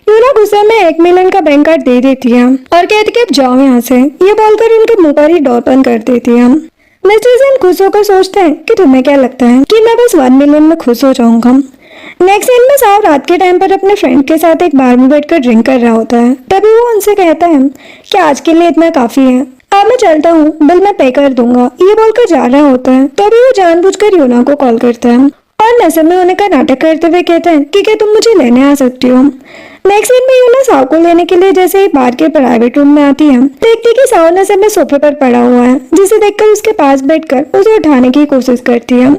यूना गुस्से में 1 मिलियन का बैंक कार्ड दे देती है और कहती कि अब जाओ यहाँ से। ये बोलकर उनके मुंह पर ही डोर बंद कर देती है। मिस्टर सैन खुश होकर सोचते हैं कि तुम्हें क्या लगता है कि मैं बस 1 मिलियन में खुश हो जाऊंगा। नेक्स्ट सीन में साओ रात के टाइम पर अपने फ्रेंड के साथ एक बार में बैठकर ड्रिंक कर रहा होता है। तभी वो उनसे कहता है कि आज के लिए इतना काफी है, अब मैं चलता हूँ, बिल मैं पे कर दूंगा। ये बोलकर जा रहा होता है। तभी वो जानबूझकर यूना को कॉल करता है और नशे में होने का नाटक करते हुए कहता है कि क्या तुम मुझे लेने आ सकती हो। नेक्स्ट सीन में यूना साओ को लेने के लिए जैसे ही बार के प्राइवेट रूम में आती है देखती कि साओ नशे में सोफे पर पड़ा हुआ है, जिसे देखकर उसके पास बैठकर उसे उठाने की कोशिश करती है।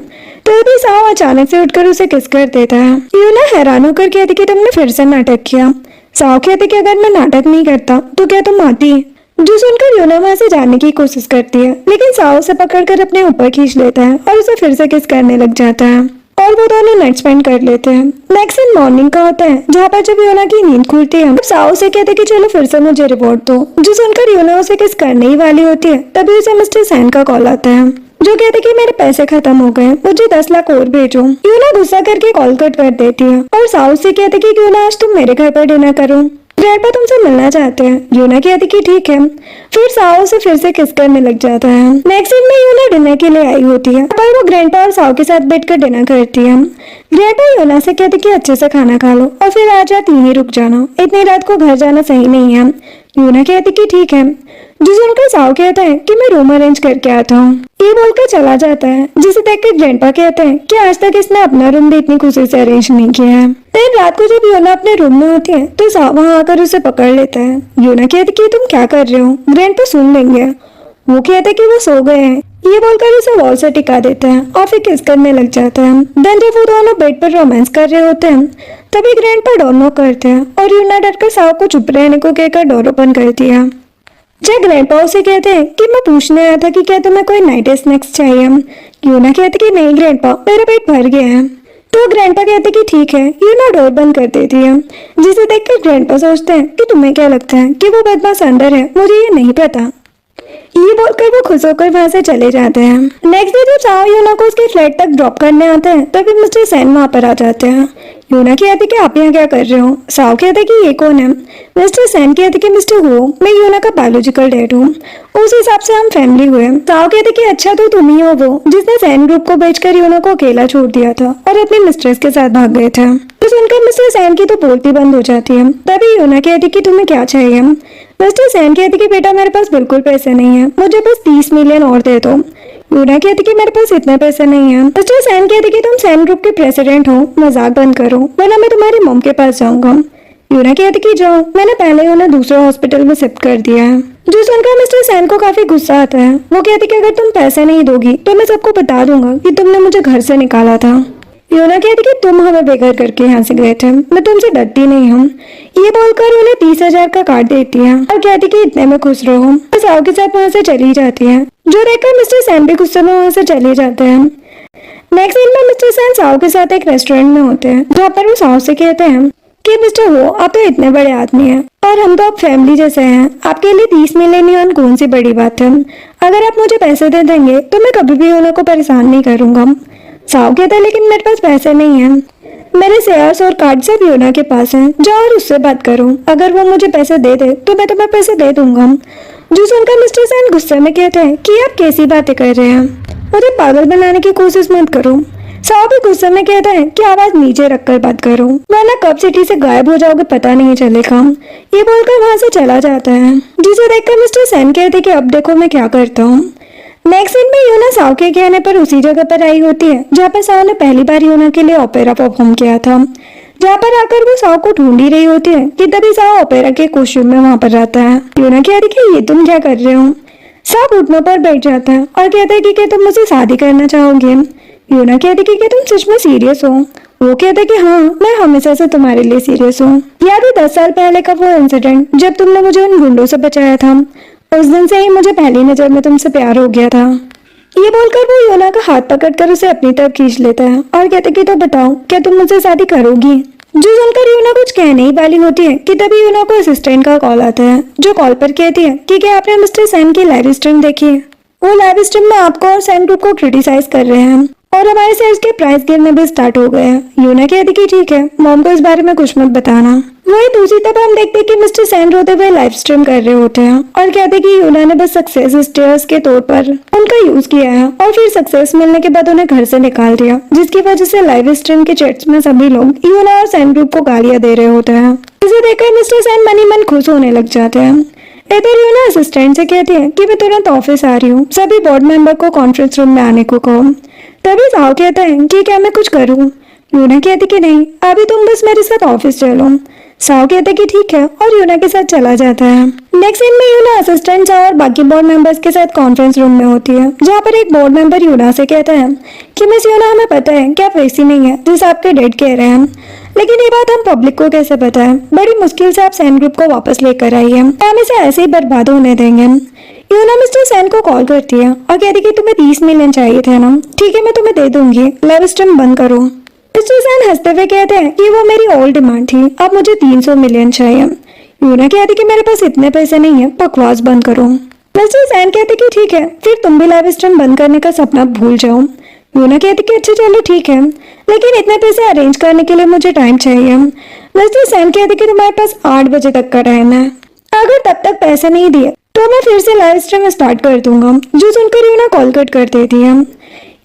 तभी साओ अचानक से उठकर उसे किस कर देता है। यूना हैरान होकर कहती कि तुमने फिर से नाटक किया। साओ कहती कि अगर मैं नाटक नहीं करता तो क्या तुम आती। जो सुनकर यूना वहाँ से जाने की कोशिश करती है लेकिन साओ उसे पकड़कर अपने ऊपर खींच लेता है और उसे फिर से किस करने लग जाता है और वो दोनों नाइट स्पेंड कर लेते हैं। नेक्स्ट दिन मॉर्निंग का होता है जहाँ पर जब यूना की नींद खुलती है साओ से कहते कि चलो फिर से मुझे रिवॉर्ड दो। जो सुनकर यूना उसे किस करने ही वाली होती है तभी उसे मिस्टर सैन का कॉल आता है जो कहते कि मेरे पैसे खत्म हो गए, मुझे 10 लाख और भेजो। यूना गुस्सा करके कॉल कट कर देती है और साओ से कहते कि क्यों ना आज तुम मेरे घर पर डिनर करो, ग्रैंडपा तुमसे मिलना चाहते हैं। यूना कहती कि ठीक है। फिर साओ से फिर से किस करने लग जाता है। नेक्स्ट दिन में यूना डिनर के लिए आई होती है पर वो ग्रैंडपा और साओ के साथ बैठकर डिनर करती है। ग्रैंडपा यूना से कहती कि अच्छे से खाना खा लो और फिर आज रात यहीं रुक जाना, इतनी रात को घर जाना सही नहीं है। यूना कहती कि ठीक है। जो सुनकर साओ कहता है कि मैं रूम अरेंज करके आता हूँ। ये बोलकर चला जाता है जिसे देखकर ग्रैंडपा कहते हैं कि आज तक इसने अपना रूम भी इतनी खुशी से अरेंज नहीं किया है। फिर रात को जब यूना अपने रूम में होती है तो साओ वहाँ आकर उसे पकड़ लेता है। यूना कहती कि तुम क्या कर रहे हो, ग्रैंडपा सुन लेंगे। वो कहते कि वो सो गए हैं। ये बोलकर उसे वॉल से टिका देते हैं और फिर किस करने लग जाते हैं। देन जब वो दोनों बेड पर रोमांस कर रहे होते हैं तभी ग्रैंडपा डोर नॉक करते हैं और यूना डरकर साव को चुप रहने को कहकर डोर ओपन कर दिया। जब ग्रैंडपा उसे कहते हैं कि मैं पूछने आया था कि क्या तुम्हें कोई नाइट स्नैक्स चाहिए, यूना कहती कि नहीं ग्रैंडपा, मेरा पेट भर गया है। तो ग्रैंडपा कहते कि ठीक है। यूना डोर बंद कर देती है, जिसे देखकर ग्रैंडपा सोचते हैं कि तुम्हें क्या लगता है कि वो बदमाश अंदर है, मुझे ये नहीं पता। ये बोलकर वो खुश होकर वहां से चले जाते हैं। नेक्स्ट डे जब साव यूना को उसके फ्लैट तक ड्रॉप करने आते हैं तभी मिस्टर सैन वहां पर आ जाते हैं। यूना कहती कि आप यहाँ क्या कर रहे हो। साव कहते कि ये कौन है। मिस्टर सैन कहते कि मिस्टर हो, मैं यूना का बायोलॉजिकल डैड हूँ, उस हिसाब से हम फैमिली हुए। साव कहते कि अच्छा तो तुम ही हो वो जिसने सैन ग्रुप को बेचकर यूना को अकेला छोड़ दिया था और अपनी मिस्ट्रेस के साथ भाग गए थे। तो सुनकर मिस्टर सैन की तो बोलती बंद हो जाती है। तभी यूना कहती कि तुम्हें क्या चाहिए। मिस्टर सैन कहती कि बेटा मेरे पास बिल्कुल पैसे नहीं है, मुझे बस 30 मिलियन और दे दो। यूना कहती कि मेरे पास इतने पैसे नहीं है। मिस्टर सैन कहती कि तुम सैन ग्रुप के प्रेसिडेंट हो, मजाक बंद करो वरना मैं तुम्हारी मॉम के पास जाऊंगा। यूना कहती कि जाओ, मैंने पहले उन्हें दूसरे हॉस्पिटल में शिफ्ट कर दिया है। जो सुनकर मिस्टर सैन को काफी गुस्सा आता है। वो कहती कि अगर तुम पैसे नहीं दोगी तो मैं सबको बता दूंगा कि तुमने मुझे घर से निकाला था। यूना कहती कि तुम हमें बेघर करके यहाँ से गए थे, मैं तुमसे डरती नहीं हूँ। ये बोलकर उन्हें 30,000 का कार्ड देती है और कहती कि इतने में खुश रहो। तो साव के साथ वहाँ से चली जाती है, जो देखकर मिस्टर सैन भी गुस्से में वहाँ से चले जाते हैं। नेक्स्ट दिन में मिस्टर सैन साव के साथ एक रेस्टोरेंट में होते हैं, जहाँ पर वो साव से कहते हैं कि मिस्टर हो, आप तो इतने बड़े आदमी हैं और हम तो आप फैमिली जैसे हैं, आपके लिए 30 मिलियन कौन सी बड़ी बात है। अगर आप मुझे पैसे दे देंगे तो मैं कभी भी उन्हें को परेशान नहीं करूंगा। साव कहता है लेकिन मेरे पास पैसे नहीं है, मेरे शेयर्स और कार्ड सब यूना के पास हैं, जाओ और उससे बात करो, अगर वो मुझे पैसे दे दे तो मैं तुम्हें पैसे दे दूंगा। जो सुनकर मिस्टर सैन गुस्से में कहते हैं कि आप कैसी बातें कर रहे हैं, मुझे पागल बनाने की कोशिश मत करो। साव भी गुस्से में कहता है कि आवाज नीचे रखकर बात करो वरना कब सिटी से गायब हो जाओगे पता नहीं चलेगा। ये बोलकर वहां से चला जाता है, जिसे देखकर मिस्टर सैन कहते कि अब देखो मैं क्या करता हूँ। नेक्स्ट सीन में यूना साव के कहने पर उसी जगह पर आई होती है जहाँ पर साव ने पहली बार यूना के लिए ओपेरा परफॉर्म किया था। जहाँ पर आकर वो साव को ढूंढ ही रही होती है कि तभी साव ओपेरा के कॉस्ट्यूम में वहाँ पर आता है। यूना कहती कि ये तुम क्या कर रहे हो। साव घुटनों पर बैठ जाता है और कहता है कि क्या तुम मुझसे शादी करना चाहोगे। यूना कहती कि क्या तुम सच में सीरियस हो। वो कहता कि हाँ, मैं हमेशा से तुम्हारे लिए सीरियस हूँ। याद है 10 साल पहले का वो इंसिडेंट जब तुमने मुझे उन गुंडों से बचाया था, उस दिन से ही मुझे पहली नजर में तुमसे प्यार हो गया था। ये बोलकर वो यूना का हाथ पकड़कर उसे अपनी तरफ खींच लेता है और कहते कि तो बताओ क्या तुम मुझसे शादी करोगी। जो सुनकर यूना कुछ कहने ही वाली होती है कि तभी यूना को असिस्टेंट का कॉल आता है, जो कॉल पर कहती है कि क्या आपने मिस्टर सैन की लाइव स्ट्रीम देखी है। वो लाइव स्ट्रीम में आपको और सैन ग्रुप को क्रिटिसाइज कर रहे हैं और हमारे शेयर्स के प्राइस गिरने भी स्टार्ट हो गए हैं। यूना कहती कि ठीक है, मॉम को इस बारे में कुछ मत बताना। वही दूसरी तरफ हम देखते कि मिस्टर सैन रोते हुए लाइव स्ट्रीम कर रहे होते हैं और कहते कि यूना ने बस सक्सेस स्टेयर्स के तौर पर उनका यूज किया है और फिर सक्सेस मिलने के बाद उन्हें घर से निकाल दिया, जिसकी वजह से लाइव स्ट्रीम के चैट्स में सभी लोग यूना और सैन ग्रुप को गालियां दे रहे होते हैं। इसे देखकर मिस्टर सैन मन ही मन खुश होने लग जाते हैं। इधर यूना असिस्टेंट से कहती है कि मैं तुरंत ऑफिस आ रही हूँ, सभी बोर्ड मेंबर को कॉन्फ्रेंस रूम में आने को कहो। तभी साव कहता है कि क्या मैं कुछ करूँ। यूना कहती कि नहीं, अभी तुम बस मेरे साथ ऑफिस चलो। साव कहता कि ठीक है और यूना के साथ चला जाता है। नेक्स्ट सीन में यूना असिस्टेंट और बाकी बोर्ड मेंबर्स के साथ कॉन्फ्रेंस रूम में होती है, जहाँ पर एक बोर्ड मेंबर यूना से कहता है कि मिस यूना, हमें पता है कि आप वैसी नहीं है जैसे आपके डैड कह रहे हैं, लेकिन ये बात हम पब्लिक को कैसे पता है। बड़ी मुश्किल से आप सैन ग्रुप को वापस लेकर आई है, हम इसे ऐसे ही बर्बाद होने देंगे। यूना मिस्टर सैन को कॉल करती है और कहती कि तुम्हें 30 मिलियन चाहिए थे ना, ठीक है मैं तुम्हें दे दूंगी, लाइव स्ट्रीम बंद करो। मिस्टर सैन हंसते हुए कहते हैं कि वो मेरी ओल्ड डिमांड थी, अब मुझे 300 मिलियन चाहिए। यूना कहती कि मेरे पास इतने पैसे नहीं है, बकवास बंद करो। मिस्टर सैन कहते कि ठीक है, फिर तुम भी लाइव स्ट्रीम बंद करने का सपना भूल जाओ। यूना कहती कि अच्छा चलो ठीक है, लेकिन इतने पैसे अरेंज करने के लिए मुझे टाइम चाहिए। मिस्टर सैन कहते कि तुम्हारे पास 8 बजे तक का टाइम है, अगर तब तक पैसे नहीं दिए तो मैं फिर से लाइव स्ट्रीम स्टार्ट कर दूंगा। जो सुनकर यूना कॉल कट कर देती है।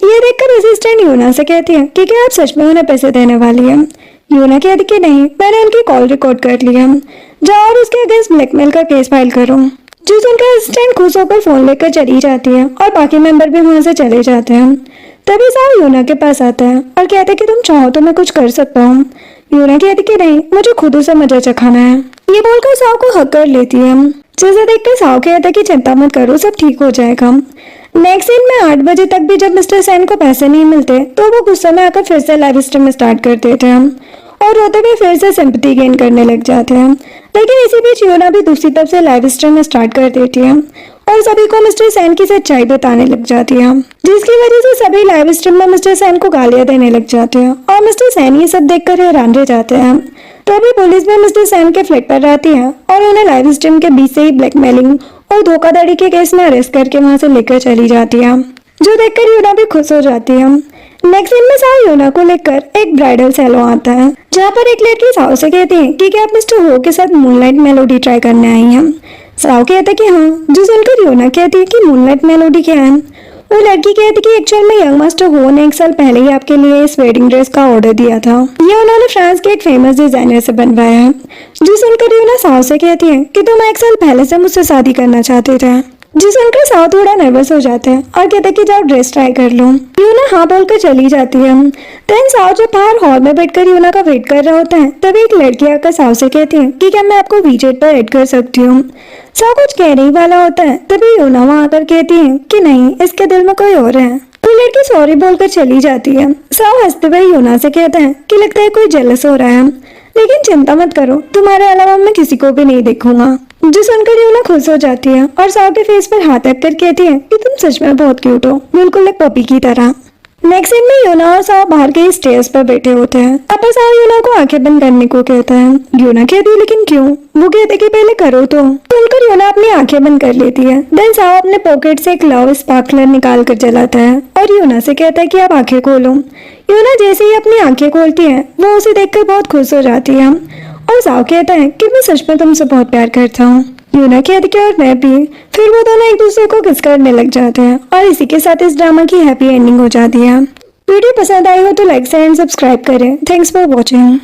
ये देखकर असिस्टेंट यूना से कहती है कि क्या आप सच में उन्हें पैसे देने वाली है। यूना कहती कि नहीं, मैंने उनकी कॉल रिकॉर्ड कर लिया, जाओ और उसके अगेंस्ट ब्लैकमेल का केस फाइल करो। जो सुनकर असिस्टेंट खुश होकर फोन लेकर चली जाती है और बाकी मेंबर भी वहां से चले जाते हैं। तभी साव यूना के पास आता है और कहते कि तुम चाहो तो मैं कुछ कर सकता हूँ। यूना कहती कि नहीं, मुझे खुद उसे मजा चखाना है। ये बोलकर साव को हक कर लेती है। जिसे देखकर साओ कहता है कि चिंता मत करो, सब ठीक हो जाएगा। नेक्स्ट सीन में 8 बजे तक भी जब मिस्टर सेन को पैसे नहीं मिलते तो वो गुस्से में आकर फिर से लाइव स्ट्रीम स्टार्ट कर देते हैं और रोते हुए फिर से सिंपैथी गेन करने लग जाते हैं। लेकिन इसी बीच योना भी दूसरी तरफ से लाइव स्ट्रीम स्टार्ट कर देती है और सभी को मिस्टर सेन की सच्चाई बताने लग जाती है, जिसकी वजह से सभी लाइव स्ट्रीम में मिस्टर सेन को गालियां देने लग जाते हैं और मिस्टर सेन ये सब देखकर हैरान रह जाते हैं। तभी पुलिस भी मिस्टर सेन के फ्लैट पर आती है और उन्हें लाइव स्ट्रीम के बीच से ही ब्लैकमेलिंग और धोखाधड़ी के केस में अरेस्ट करके वहां से लेकर चली जाती है, जो देखकर योना भी खुश हो जाती है। नेक्स्ट सीन में साओ योना को लेकर एक ब्राइडल सैलून आता है, जहाँ पर एक लड़की साओ से कहती है कि क्या आप मिस्टर हो के साथ मूनलाइट मेलोडी ट्राई करने आई हैं। साओ कहता है कि हाँ, जो सुनकर योना कहती है कि मूनलाइट मेलोडी क्या है। वो लड़की कहती है कि एक्चुअल में यंग मास्टर हो ने 1 साल पहले ही आपके लिए इस वेडिंग ड्रेस का ऑर्डर दिया था। ये उन्होंने फ्रांस के एक फेमस डिजाइनर से बनवाया है। जो सुनकर योना साओ से कहती है कि तुम 1 साल पहले से मुझसे शादी करना चाहते थे। जी सुनकर साओ थोड़ा नर्वस हो जाता है और कहते हैं कि जाओ ड्रेस ट्राई कर लो। योना हाँ बोलकर चली जाती है। देन साओ जब बाहर हॉल में बैठकर योना का वेट कर रहा होता है तभी एक लड़की आकर साओ से कहती है कि क्या मैं आपको वीचेट पर ऐड कर सकती हूँ। साओ कुछ कहने ही वाला होता है तभी योना वहाँ आकर कहती है कि नहीं, इसके दिल में कोई और है। वो लड़की सॉरी बोलकर चली जाती है। साओ हंसते हुए योना से कहता है कि लगता है कोई जेलस हो रहा है, लेकिन चिंता मत करो, तुम्हारे अलावा मैं किसी को भी नहीं देखूंगा। जो सुनकर योना खुश हो जाती है और साओ के फेस पर हाथ रखकर कहती है कि तुम सच में बहुत क्यूट हो, बिल्कुल एक पपी की तरह। नेक्स्ट सीन में योना और साओ बाहर के स्टेयर्स पर बैठे होते हैं। अब साओ योना को आंखें बंद करने को कहता है। योना कहती है लेकिन क्यों? वो कहते कि पहले करो तो। सुनकर योना अपनी आंखें बंद कर लेती है। देन साओ अपने पॉकेट से एक लव स्पार्कलर निकाल कर जलाता है और योना से कहता है कि आप आंखें खोलो। योना जैसे ही अपनी आंखें खोलती है वो उसे देखकर बहुत खुश हो जाती है और साओ कहता है कि मैं सच में तुमसे बहुत प्यार करता हूँ। योना कहती है और मैं भी। फिर वो दोनों एक दूसरे को किस करने लग जाते हैं और इसी के साथ इस ड्रामा की हैप्पी एंडिंग हो जाती है। वीडियो पसंद आई हो तो लाइक शेयर एंड सब्सक्राइब करें। Thanks for watching.